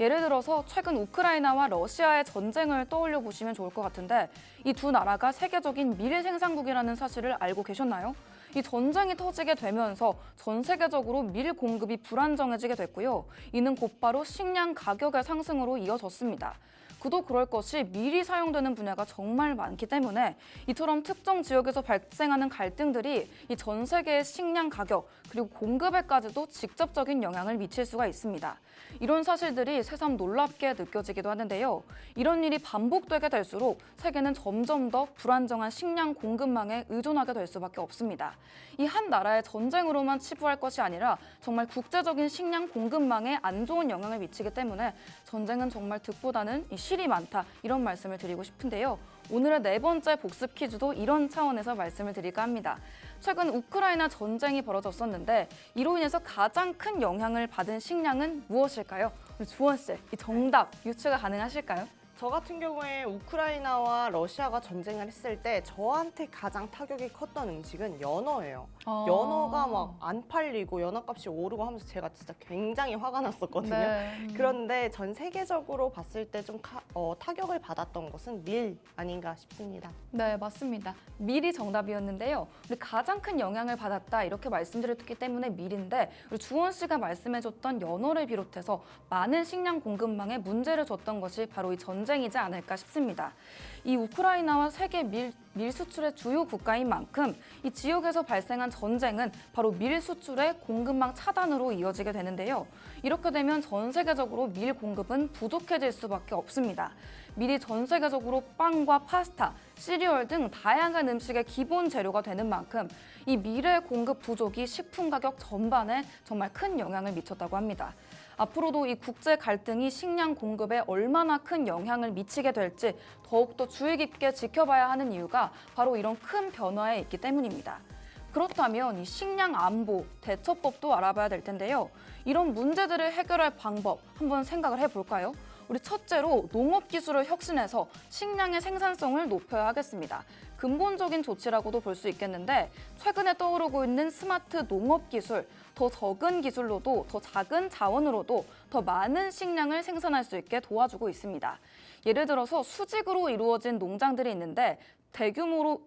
예를 들어서 최근 우크라이나와 러시아의 전쟁을 떠올려 보시면 좋을 것 같은데 이 두 나라가 세계적인 밀 생산국이라는 사실을 알고 계셨나요? 이 전쟁이 터지게 되면서 전 세계적으로 밀 공급이 불안정해지게 됐고요. 이는 곧바로 식량 가격의 상승으로 이어졌습니다. 그도 그럴 것이 밀이 사용되는 분야가 정말 많기 때문에 이처럼 특정 지역에서 발생하는 갈등들이 이 전 세계의 식량 가격 그리고 공급에까지도 직접적인 영향을 미칠 수가 있습니다. 이런 사실들이 새삼 놀랍게 느껴지기도 하는데요. 이런 일이 반복되게 될수록 세계는 점점 더 불안정한 식량 공급망에 의존하게 될 수밖에 없습니다. 이 한 나라의 전쟁으로만 치부할 것이 아니라 정말 국제적인 식량 공급망에 안 좋은 영향을 미치기 때문에 전쟁은 정말 득보다는 실이 많다, 이런 말씀을 드리고 싶은데요. 오늘의 네 번째 복습 퀴즈도 이런 차원에서 말씀을 드릴까 합니다. 최근 우크라이나 전쟁이 벌어졌었는데 이로 인해서 가장 큰 영향을 받은 식량은 무엇일까요? 우리 주원 씨, 이 정답 유추가 가능하실까요? 저 같은 경우에 우크라이나와 러시아가 전쟁을 했을 때 저한테 가장 타격이 컸던 음식은 연어예요. 연어가 막 안 팔리고 연어값이 오르고 하면서 제가 진짜 굉장히 화가 났었거든요. 네. 그런데 전 세계적으로 봤을 때 좀 타격을 받았던 것은 밀 아닌가 싶습니다. 네, 맞습니다. 밀이 정답이었는데요. 우리 가장 큰 영향을 받았다, 이렇게 말씀드렸기 때문에 밀인데 우리 주원 씨가 말씀해줬던 연어를 비롯해서 많은 식량 공급망에 문제를 줬던 것이 바로 이 전쟁이지 않을까 싶습니다. 이 우크라이나와 세계 밀 수출의 주요 국가인 만큼 이 지역에서 발생한 전쟁은 바로 밀 수출의 공급망 차단으로 이어지게 되는데요. 이렇게 되면 전 세계적으로 밀 공급은 부족해질 수밖에 없습니다. 밀이 전 세계적으로 빵과 파스타, 시리얼 등 다양한 음식의 기본 재료가 되는 만큼 이 밀의 공급 부족이 식품 가격 전반에 정말 큰 영향을 미쳤다고 합니다. 앞으로도 이 국제 갈등이 식량 공급에 얼마나 큰 영향을 미치게 될지 더욱더 주의 깊게 지켜봐야 하는 이유가 바로 이런 큰 변화에 있기 때문입니다. 그렇다면 이 식량 안보, 대처법도 알아봐야 될 텐데요. 이런 문제들을 해결할 방법 한번 생각을 해볼까요? 우리 첫째로 농업 기술을 혁신해서 식량의 생산성을 높여야 하겠습니다. 근본적인 조치라고도 볼 수 있겠는데 최근에 떠오르고 있는 스마트 농업 기술, 더 적은 기술로도 더 작은 자원으로도 더 많은 식량을 생산할 수 있게 도와주고 있습니다. 예를 들어서 수직으로 이루어진 농장들이 있는데 대규모로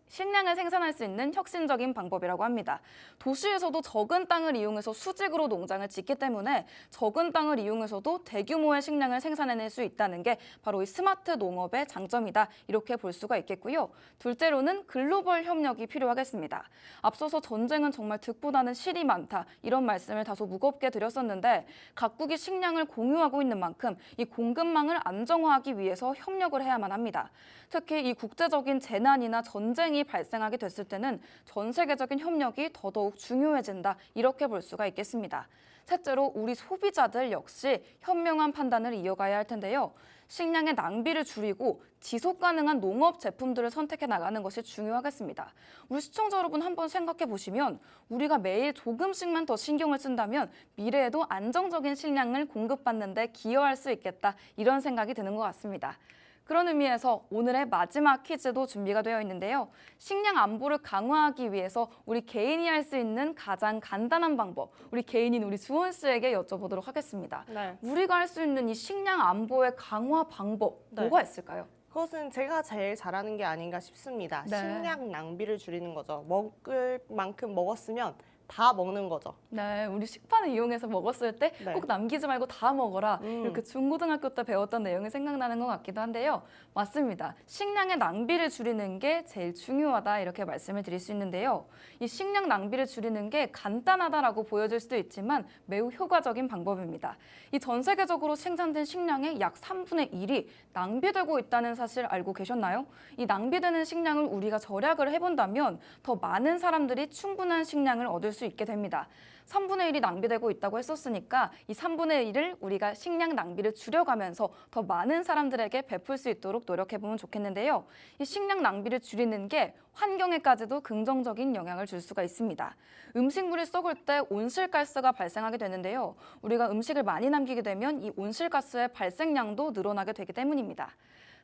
식량을 생산할 수 있는 혁신적인 방법이라고 합니다. 도시에서도 적은 땅을 이용해서 수직으로 농장을 짓기 때문에 적은 땅을 이용해서도 대규모의 식량을 생산해낼 수 있다는 게 바로 이 스마트 농업의 장점이다. 이렇게 볼 수가 있겠고요. 둘째로는 글로벌 협력이 필요하겠습니다. 앞서서 전쟁은 정말 득보다는 실이 많다. 이런 말씀을 다소 무겁게 드렸었는데 각국이 식량을 공유하고 있는 만큼 이 공급망을 안정화하기 위해서 협력을 해야만 합니다. 특히 이 국제적인 재난이나 전쟁이 발생하게 됐을 때는 전 세계적인 협력이 더더욱 중요해진다. 이렇게 볼 수가 있겠습니다. 셋째로 우리 소비자들 역시 현명한 판단을 이어가야 할 텐데요. 식량의 낭비를 줄이고 지속 가능한 농업 제품들을 선택해 나가는 것이 중요하겠습니다. 우리 시청자 여러분 한번 생각해 보시면 우리가 매일 조금씩만 더 신경을 쓴다면 미래에도 안정적인 식량을 공급받는 데 기여할 수 있겠다. 이런 생각이 드는 것 같습니다. 그런 의미에서 오늘의 마지막 퀴즈도 준비가 되어 있는데요. 식량 안보를 강화하기 위해서 우리 개인이 할 수 있는 가장 간단한 방법, 우리 개인인 우리 주원 씨에게 여쭤보도록 하겠습니다. 네. 우리가 할 수 있는 이 식량 안보의 강화 방법, 뭐가 있을까요? 그것은 제가 제일 잘하는 게 아닌가 싶습니다. 네. 식량 낭비를 줄이는 거죠. 먹을 만큼 먹었으면 다 먹는 거죠. 네, 우리 식판을 이용해서 먹었을 때 꼭 네. 남기지 말고 다 먹어라. 이렇게 중고등학교 때 배웠던 내용이 생각나는 것 같기도 한데요. 맞습니다. 식량의 낭비를 줄이는 게 제일 중요하다 이렇게 말씀을 드릴 수 있는데요. 이 식량 낭비를 줄이는 게 간단하다라고 보여질 수도 있지만 매우 효과적인 방법입니다. 이 전 세계적으로 생산된 식량의 약 3분의 1이 낭비되고 있다는 사실 알고 계셨나요? 이 낭비되는 식량을 우리가 절약을 해본다면 더 많은 사람들이 충분한 식량을 얻을 수 있게 됩니다. 3분의 1이 낭비되고 있다고 했었으니까 이 3분의 1을 우리가 식량 낭비를 줄여가면서 더 많은 사람들에게 베풀 수 있도록 노력해보면 좋겠는데요. 이 식량 낭비를 줄이는 게 환경에까지도 긍정적인 영향을 줄 수가 있습니다. 음식물이 썩을 때 온실가스가 발생하게 되는데요. 우리가 음식을 많이 남기게 되면 이 온실가스의 발생량도 늘어나게 되기 때문입니다.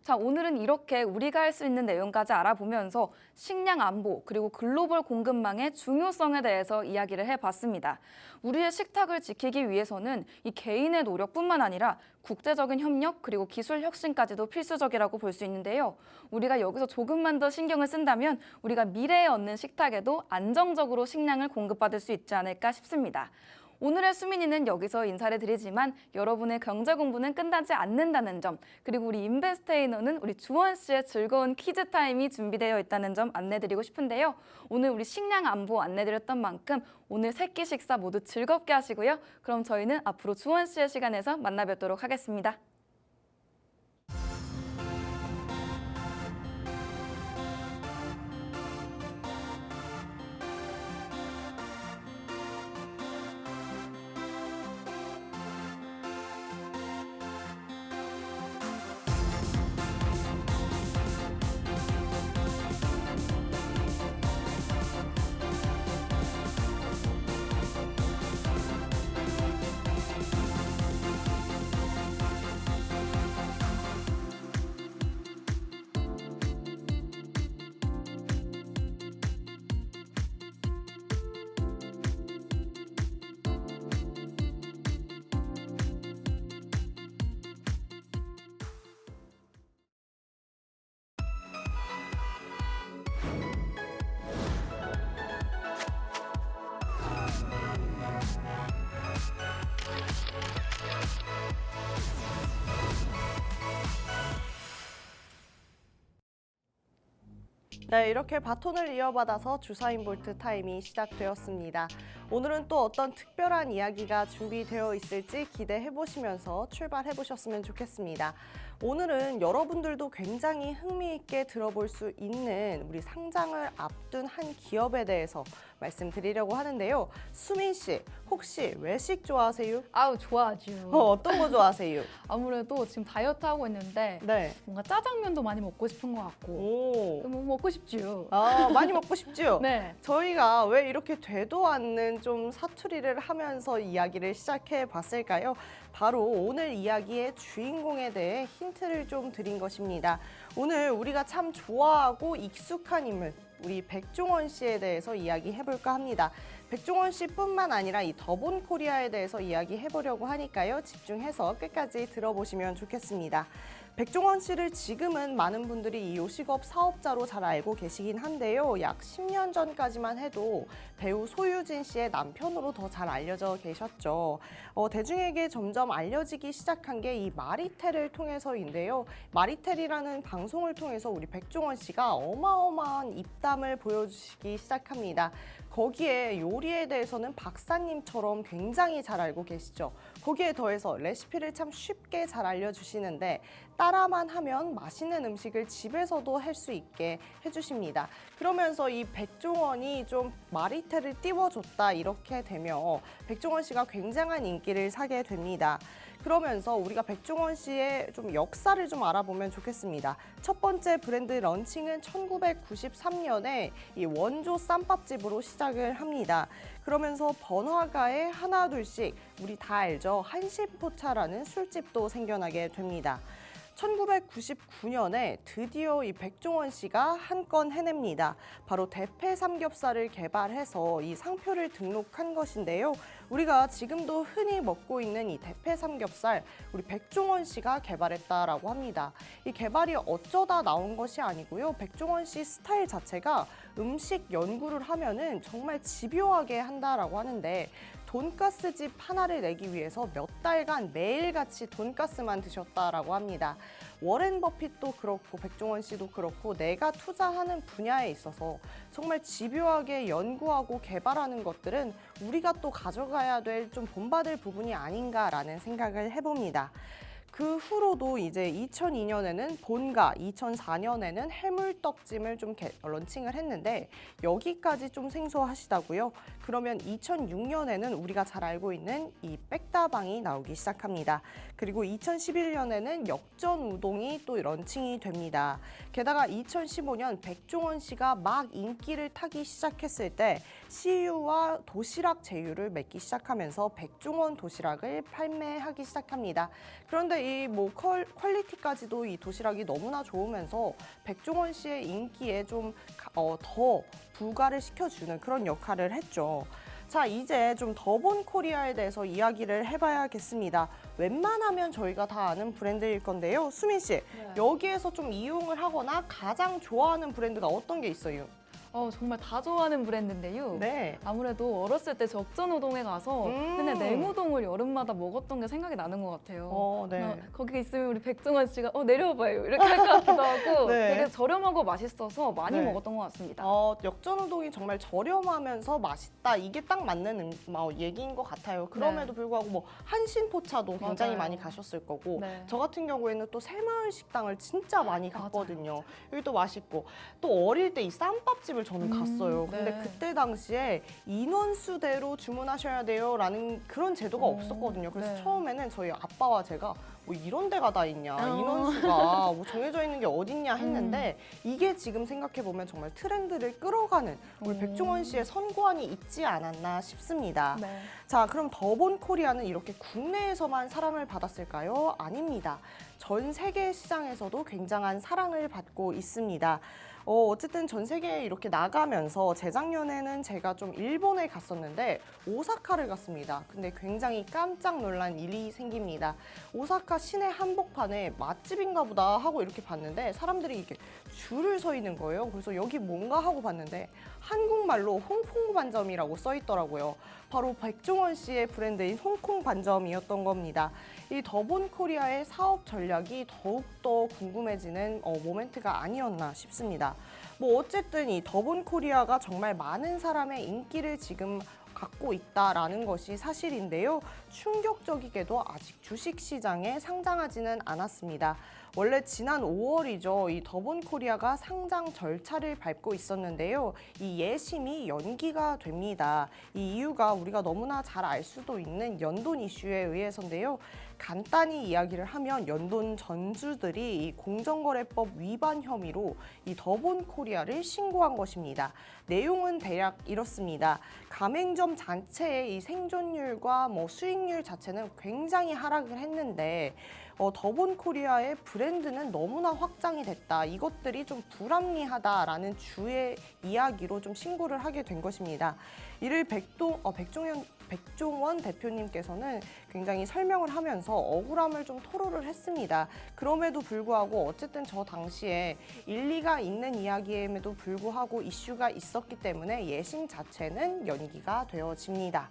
자, 오늘은 이렇게 우리가 할 수 있는 내용까지 알아보면서 식량 안보 그리고 글로벌 공급망의 중요성에 대해서 이야기를 해봤습니다. 우리의 식탁을 지키기 위해서는 이 개인의 노력뿐만 아니라 국제적인 협력 그리고 기술 혁신까지도 필수적이라고 볼 수 있는데요. 우리가 여기서 조금만 더 신경을 쓴다면 우리가 미래에 얻는 식탁에도 안정적으로 식량을 공급받을 수 있지 않을까 싶습니다. 오늘의 수민이는 여기서 인사를 드리지만 여러분의 경제 공부는 끝나지 않는다는 점, 그리고 우리 인베스트에이너는 우리 주원 씨의 즐거운 퀴즈 타임이 준비되어 있다는 점 안내드리고 싶은데요. 오늘 우리 식량 안보 안내드렸던 만큼 오늘 새끼 식사 모두 즐겁게 하시고요. 그럼 저희는 앞으로 주원 씨의 시간에서 만나 뵙도록 하겠습니다. 네, 이렇게 바톤을 이어받아서 주사인 볼트 타임이 시작되었습니다. 오늘은 또 어떤 특별한 이야기가 준비되어 있을지 기대해 보시면서 출발해 보셨으면 좋겠습니다. 오늘은 여러분들도 굉장히 흥미있게 들어볼 수 있는 우리 상장을 앞둔 한 기업에 대해서 말씀드리려고 하는데요. 수민 씨, 혹시 외식 좋아하세요? 아우, 좋아하죠. 어떤 거 좋아하세요? 아무래도 지금 다이어트 하고 있는데 네. 뭔가 짜장면도 많이 먹고 싶은 것 같고 오. 뭐 먹고 싶죠. 많이 먹고 싶죠? 네. 저희가 왜 이렇게 되도 않는 좀 사투리를 하면서 이야기를 시작해 봤을까요? 바로 오늘 이야기의 주인공에 대해 힌트를 좀 드린 것입니다. 오늘 우리가 참 좋아하고 익숙한 인물, 우리 백종원 씨에 대해서 이야기해 볼까 합니다. 백종원 씨뿐만 아니라 이 더본 코리아에 대해서 이야기해 보려고 하니까요. 집중해서 끝까지 들어보시면 좋겠습니다. 백종원 씨를 지금은 많은 분들이 이 요식업 사업자로 잘 알고 계시긴 한데요. 약 10년 전까지만 해도 배우 소유진 씨의 남편으로 더 잘 알려져 계셨죠. 대중에게 점점 알려지기 시작한 게 이 마리텔을 통해서인데요. 마리텔이라는 방송을 통해서 우리 백종원 씨가 어마어마한 입담을 보여주시기 시작합니다. 거기에 요리에 대해서는 박사님처럼 굉장히 잘 알고 계시죠. 거기에 더해서 레시피를 참 쉽게 잘 알려주시는데 따라만 하면 맛있는 음식을 집에서도 할 수 있게 해주십니다. 그러면서 이 백종원이 좀 마리텔을 띄워줬다 이렇게 되며 백종원 씨가 굉장한 인기를 사게 됩니다. 그러면서 우리가 백종원 씨의 좀 역사를 좀 알아보면 좋겠습니다. 첫 번째 브랜드 런칭은 1993년에 이 원조 쌈밥집으로 시작을 합니다. 그러면서 번화가에 하나 둘씩 우리 다 알죠. 한신포차라는 술집도 생겨나게 됩니다. 1999년에 드디어 이 백종원 씨가 한 건 해냅니다. 바로 대패 삼겹살을 개발해서 이 상표를 등록한 것인데요. 우리가 지금도 흔히 먹고 있는 이 대패 삼겹살, 우리 백종원 씨가 개발했다라고 합니다. 이 개발이 어쩌다 나온 것이 아니고요. 백종원 씨 스타일 자체가 음식 연구를 하면은 정말 집요하게 한다라고 하는데 돈가스 집 하나를 내기 위해서 몇 달간 매일같이 돈가스만 드셨다라고 합니다. 워렌 버핏도 그렇고 백종원 씨도 그렇고 내가 투자하는 분야에 있어서 정말 집요하게 연구하고 개발하는 것들은 우리가 또 가져가야 될 좀 본받을 부분이 아닌가라는 생각을 해봅니다. 그 후로도 이제 2002년에는 본가, 2004년에는 해물떡찜을 좀 런칭을 했는데 여기까지 좀 생소하시다고요? 그러면 2006년에는 우리가 잘 알고 있는 이 백다방이 나오기 시작합니다. 그리고 2011년에는 역전 우동이 또 런칭이 됩니다. 게다가 2015년 백종원 씨가 막 인기를 타기 시작했을 때 CU와 도시락 제휴를 맺기 시작하면서 백종원 도시락을 판매하기 시작합니다. 그런데 이 뭐 퀄리티까지도 이 도시락이 너무나 좋으면서 백종원 씨의 인기에 좀 더 부과를 시켜주는 그런 역할을 했죠. 자, 이제 좀 더본 코리아에 대해서 이야기를 해봐야겠습니다. 웬만하면 저희가 다 아는 브랜드일 건데요. 수민 씨, 여기에서 좀 이용을 하거나 가장 좋아하는 브랜드가 어떤 게 있어요? 정말 다 좋아하는 브랜드인데요. 네. 아무래도 어렸을 때 적전우동에 가서 맨날 냉우동을 여름마다 먹었던 게 생각이 나는 것 같아요. 네. 거기 있으면 우리 백종원 씨가 내려와봐요 이렇게 할 것 같기도 하고 네. 되게 저렴하고 맛있어서 많이 네. 먹었던 것 같습니다. 역전우동이 정말 저렴하면서 맛있다. 이게 딱 맞는 얘기인 것 같아요. 그럼에도 불구하고 뭐 한신포차도 굉장히 맞아요. 많이 가셨을 거고 네. 저 같은 경우에는 또 새마을 식당을 진짜 많이 맞아요, 갔거든요. 여기도 맛있고 또 어릴 때 이 쌈밥집을 저는 갔어요. 근데 네. 그때 당시에 인원수대로 주문하셔야 돼요라는 그런 제도가 없었거든요. 그래서 네. 처음에는 저희 아빠와 제가 뭐 이런 데가 다 있냐, 어. 인원수가 뭐 정해져 있는 게 어딨냐 했는데 이게 지금 생각해보면 정말 트렌드를 끌어가는 우리 백종원 씨의 선고안이 있지 않았나 싶습니다. 네. 자, 그럼 더본 코리아는 이렇게 국내에서만 사랑을 받았을까요? 아닙니다. 전 세계 시장에서도 굉장한 사랑을 받고 있습니다. 어쨌든 전 세계에 이렇게 나가면서 재작년에는 제가 좀 일본에 갔었는데 오사카를 갔습니다. 근데 굉장히 깜짝 놀란 일이 생깁니다. 오사카 시내 한복판에 맛집인가 보다 하고 이렇게 봤는데 사람들이 이렇게 줄을 서 있는 거예요. 그래서 여기 뭔가 하고 봤는데 한국말로 홍콩 반점이라고 써 있더라고요. 바로 백종원 씨의 브랜드인 홍콩 반점이었던 겁니다. 이 더본 코리아의 사업 전략이 더욱더 궁금해지는 모멘트가 아니었나 싶습니다. 뭐 어쨌든 이 더본 코리아가 정말 많은 사람의 인기를 지금 받고 있다라는 것이 사실인데요. 충격적이게도 아직 주식시장에 상장하지는 않았습니다. 원래 지난 5월이죠. 이 더본코리아가 상장 절차를 밟고 있었는데요. 이 예심이 연기가 됩니다. 이 이유가 우리가 너무나 잘 알 수도 있는 연돈 이슈에 의해서인데요. 간단히 이야기를 하면 연돈 전주들이 이 공정거래법 위반 혐의로 이 더본코리아를 신고한 것입니다. 내용은 대략 이렇습니다. 가맹점 자체의 이 생존율과 수익률 자체는 굉장히 하락을 했는데 더본코리아의 브랜드는 너무나 확장이 됐다. 이것들이 좀 불합리하다라는 주의 이야기로 좀 신고를 하게 된 것입니다. 이를 백종원 대표님께서는 굉장히 설명을 하면서 억울함을 좀 토로를 했습니다. 그럼에도 불구하고 어쨌든 저 당시에 일리가 있는 이야기임에도 불구하고 이슈가 있었기 때문에 예심 자체는 연기가 되어집니다.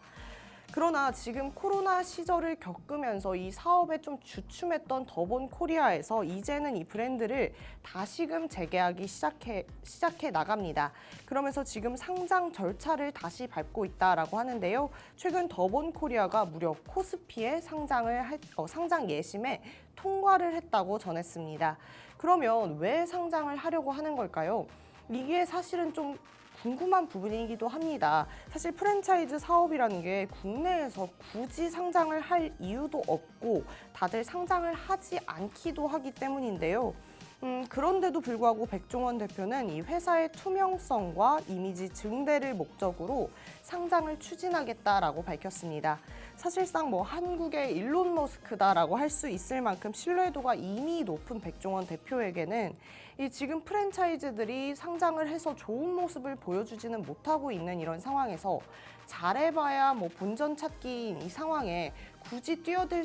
그러나 지금 코로나 시절을 겪으면서 이 사업에 좀 주춤했던 더본코리아에서 이제는 이 브랜드를 다시금 재개하기 시작해 나갑니다. 그러면서 지금 상장 절차를 다시 밟고 있다라고 하는데요. 최근 더본코리아가 무려 코스피에 상장 예심에 통과를 했다고 전했습니다. 그러면 왜 상장을 하려고 하는 걸까요? 이게 사실은 좀 궁금한 부분이기도 합니다. 사실 프랜차이즈 사업이라는 게 국내에서 굳이 상장을 할 이유도 없고 다들 상장을 하지 않기도 하기 때문인데요. 그런데도 불구하고 백종원 대표는 이 회사의 투명성과 이미지 증대를 목적으로 상장을 추진하겠다라고 밝혔습니다. 사실상 한국의 일론 머스크다라고 할 수 있을 만큼 신뢰도가 이미 높은 백종원 대표에게는 이 지금 프랜차이즈들이 상장을 해서 좋은 모습을 보여주지는 못하고 있는 이런 상황에서 잘해봐야 본전 찾기인 이 상황에 굳이 뛰어들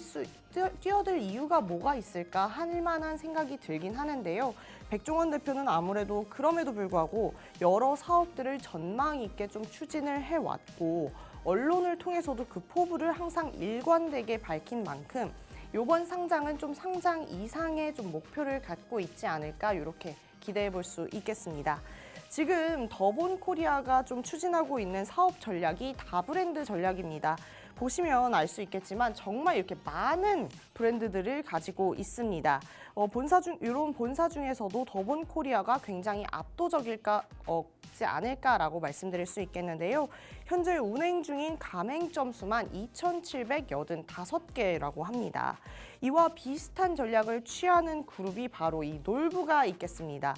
이유가 뭐가 있을까 할 만한 생각이 들긴 하는데요. 백종원 대표는 아무래도 그럼에도 불구하고 여러 사업들을 전망 있게 좀 추진을 해왔고 언론을 통해서도 그 포부를 항상 일관되게 밝힌 만큼 이번 상장은 좀 상장 이상의 좀 목표를 갖고 있지 않을까 이렇게 기대해 볼 수 있겠습니다. 지금 더본코리아가 좀 추진하고 있는 사업 전략이 다브랜드 전략입니다. 보시면 알 수 있겠지만 정말 이렇게 많은 브랜드들을 가지고 있습니다. 이런 본사 중에서도 더본코리아가 굉장히 압도적이지 않을까라고 말씀드릴 수 있겠는데요. 현재 운행 중인 가맹점 수만 2,785개라고 합니다. 이와 비슷한 전략을 취하는 그룹이 바로 이 놀부가 있겠습니다.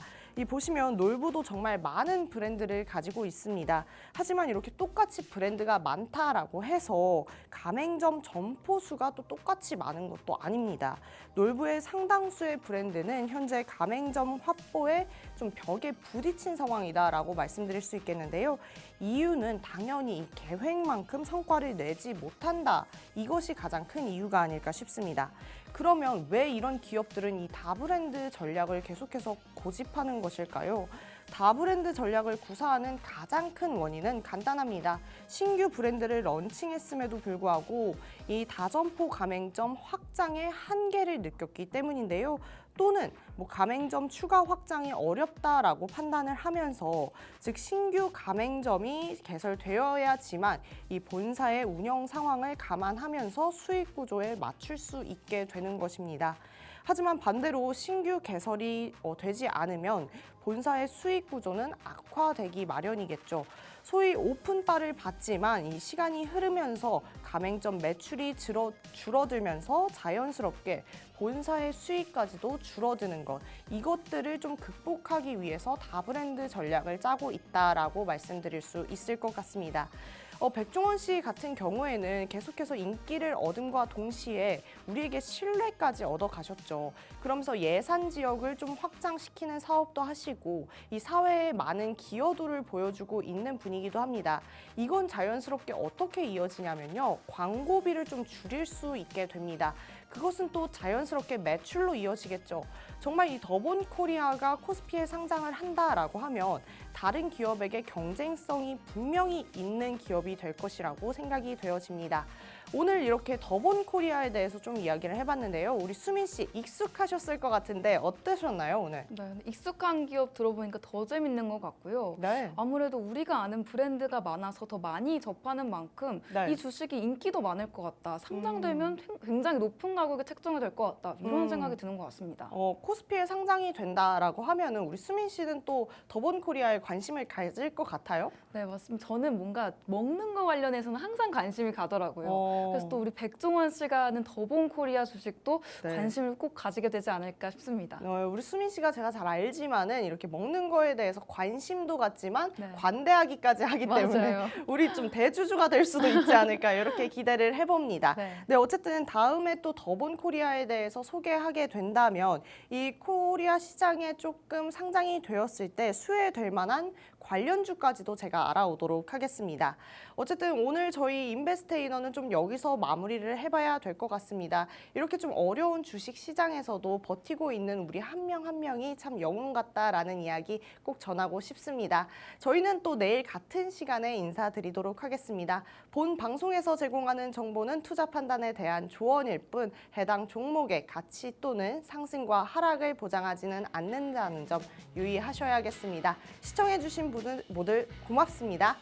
보시면 놀부도 정말 많은 브랜드를 가지고 있습니다. 하지만 이렇게 똑같이 브랜드가 많다라고 해서 가맹점 점포 수가 또 똑같이 많은 것도 아닙니다. 놀부의 상당수의 브랜드는 현재 가맹점 확보에 좀 벽에 부딪힌 상황이다라고 말씀드릴 수 있겠는데요. 이유는 당연히 이 계획만큼 성과를 내지 못한다. 이것이 가장 큰 이유가 아닐까 싶습니다. 그러면 왜 이런 기업들은 이 다브랜드 전략을 계속해서 고집하는 것일까요? 다브랜드 전략을 구사하는 가장 큰 원인은 간단합니다. 신규 브랜드를 런칭했음에도 불구하고 이 다점포 가맹점 확장의 한계를 느꼈기 때문인데요. 또는 가맹점 추가 확장이 어렵다라고 판단을 하면서 즉 신규 가맹점이 개설되어야지만 이 본사의 운영 상황을 감안하면서 수익 구조에 맞출 수 있게 되는 것입니다. 하지만 반대로 신규 개설이 되지 않으면 본사의 수익 구조는 악화되기 마련이겠죠. 소위 오픈바를 받지만 이 시간이 흐르면서 가맹점 매출이 줄어들면서 자연스럽게 본사의 수익까지도 줄어드는 것, 이것들을 좀 극복하기 위해서 다브랜드 전략을 짜고 있다라고 말씀드릴 수 있을 것 같습니다. 백종원 씨 같은 경우에는 계속해서 인기를 얻음과 동시에 우리에게 신뢰까지 얻어가셨죠. 그러면서 예산 지역을 좀 확장시키는 사업도 하시고 이 사회에 많은 기여도를 보여주고 있는 분이기도 합니다. 이건 자연스럽게 어떻게 이어지냐면요. 광고비를 좀 줄일 수 있게 됩니다. 그것은 또 자연스럽게 매출로 이어지겠죠. 정말 이 더본코리아가 코스피에 상장을 한다라고 하면 다른 기업에게 경쟁성이 분명히 있는 기업이 될 것이라고 생각이 되어집니다. 오늘 이렇게 더본 코리아에 대해서 좀 이야기를 해봤는데요. 우리 수민 씨 익숙하셨을 것 같은데 어떠셨나요, 오늘? 네, 익숙한 기업 들어보니까 더 재밌는 것 같고요. 네. 아무래도 우리가 아는 브랜드가 많아서 더 많이 접하는 만큼 네. 이 주식이 인기도 많을 것 같다. 상장되면 굉장히 높은 가격에 책정이 될 것 같다. 이런 생각이 드는 것 같습니다. 코스피에 상장이 된다라고 하면은 우리 수민 씨는 또 더본 코리아에 관심을 가질 것 같아요? 네, 맞습니다. 저는 뭔가 먹는 거 관련해서는 항상 관심이 가더라고요. 그래서 또 우리 백종원 씨가 하는 더본 코리아 주식도 네. 관심을 꼭 가지게 되지 않을까 싶습니다. 우리 수민 씨가 제가 잘 알지만은 이렇게 먹는 거에 대해서 관심도 갖지만 네. 관대하기까지 하기 때문에 맞아요. 우리 좀 대주주가 될 수도 있지 않을까 이렇게 기대를 해봅니다. 네. 네, 어쨌든 다음에 또 더본 코리아에 대해서 소개하게 된다면 이 코리아 시장에 조금 상장이 되었을 때 수혜될 만한 관련주까지도 제가 알아오도록 하겠습니다. 어쨌든 오늘 저희 인베스테이너는 좀 여기서 마무리를 해봐야 될 것 같습니다. 이렇게 좀 어려운 주식 시장에서도 버티고 있는 우리 한 명 한 명이 참 영웅 같다라는 이야기 꼭 전하고 싶습니다. 저희는 또 내일 같은 시간에 인사드리도록 하겠습니다. 본 방송에서 제공하는 정보는 투자 판단에 대한 조언일 뿐 해당 종목의 가치 또는 상승과 하락을 보장하지는 않는다는 점 유의하셔야겠습니다. 시청해주신 분들 모두 고맙습니다.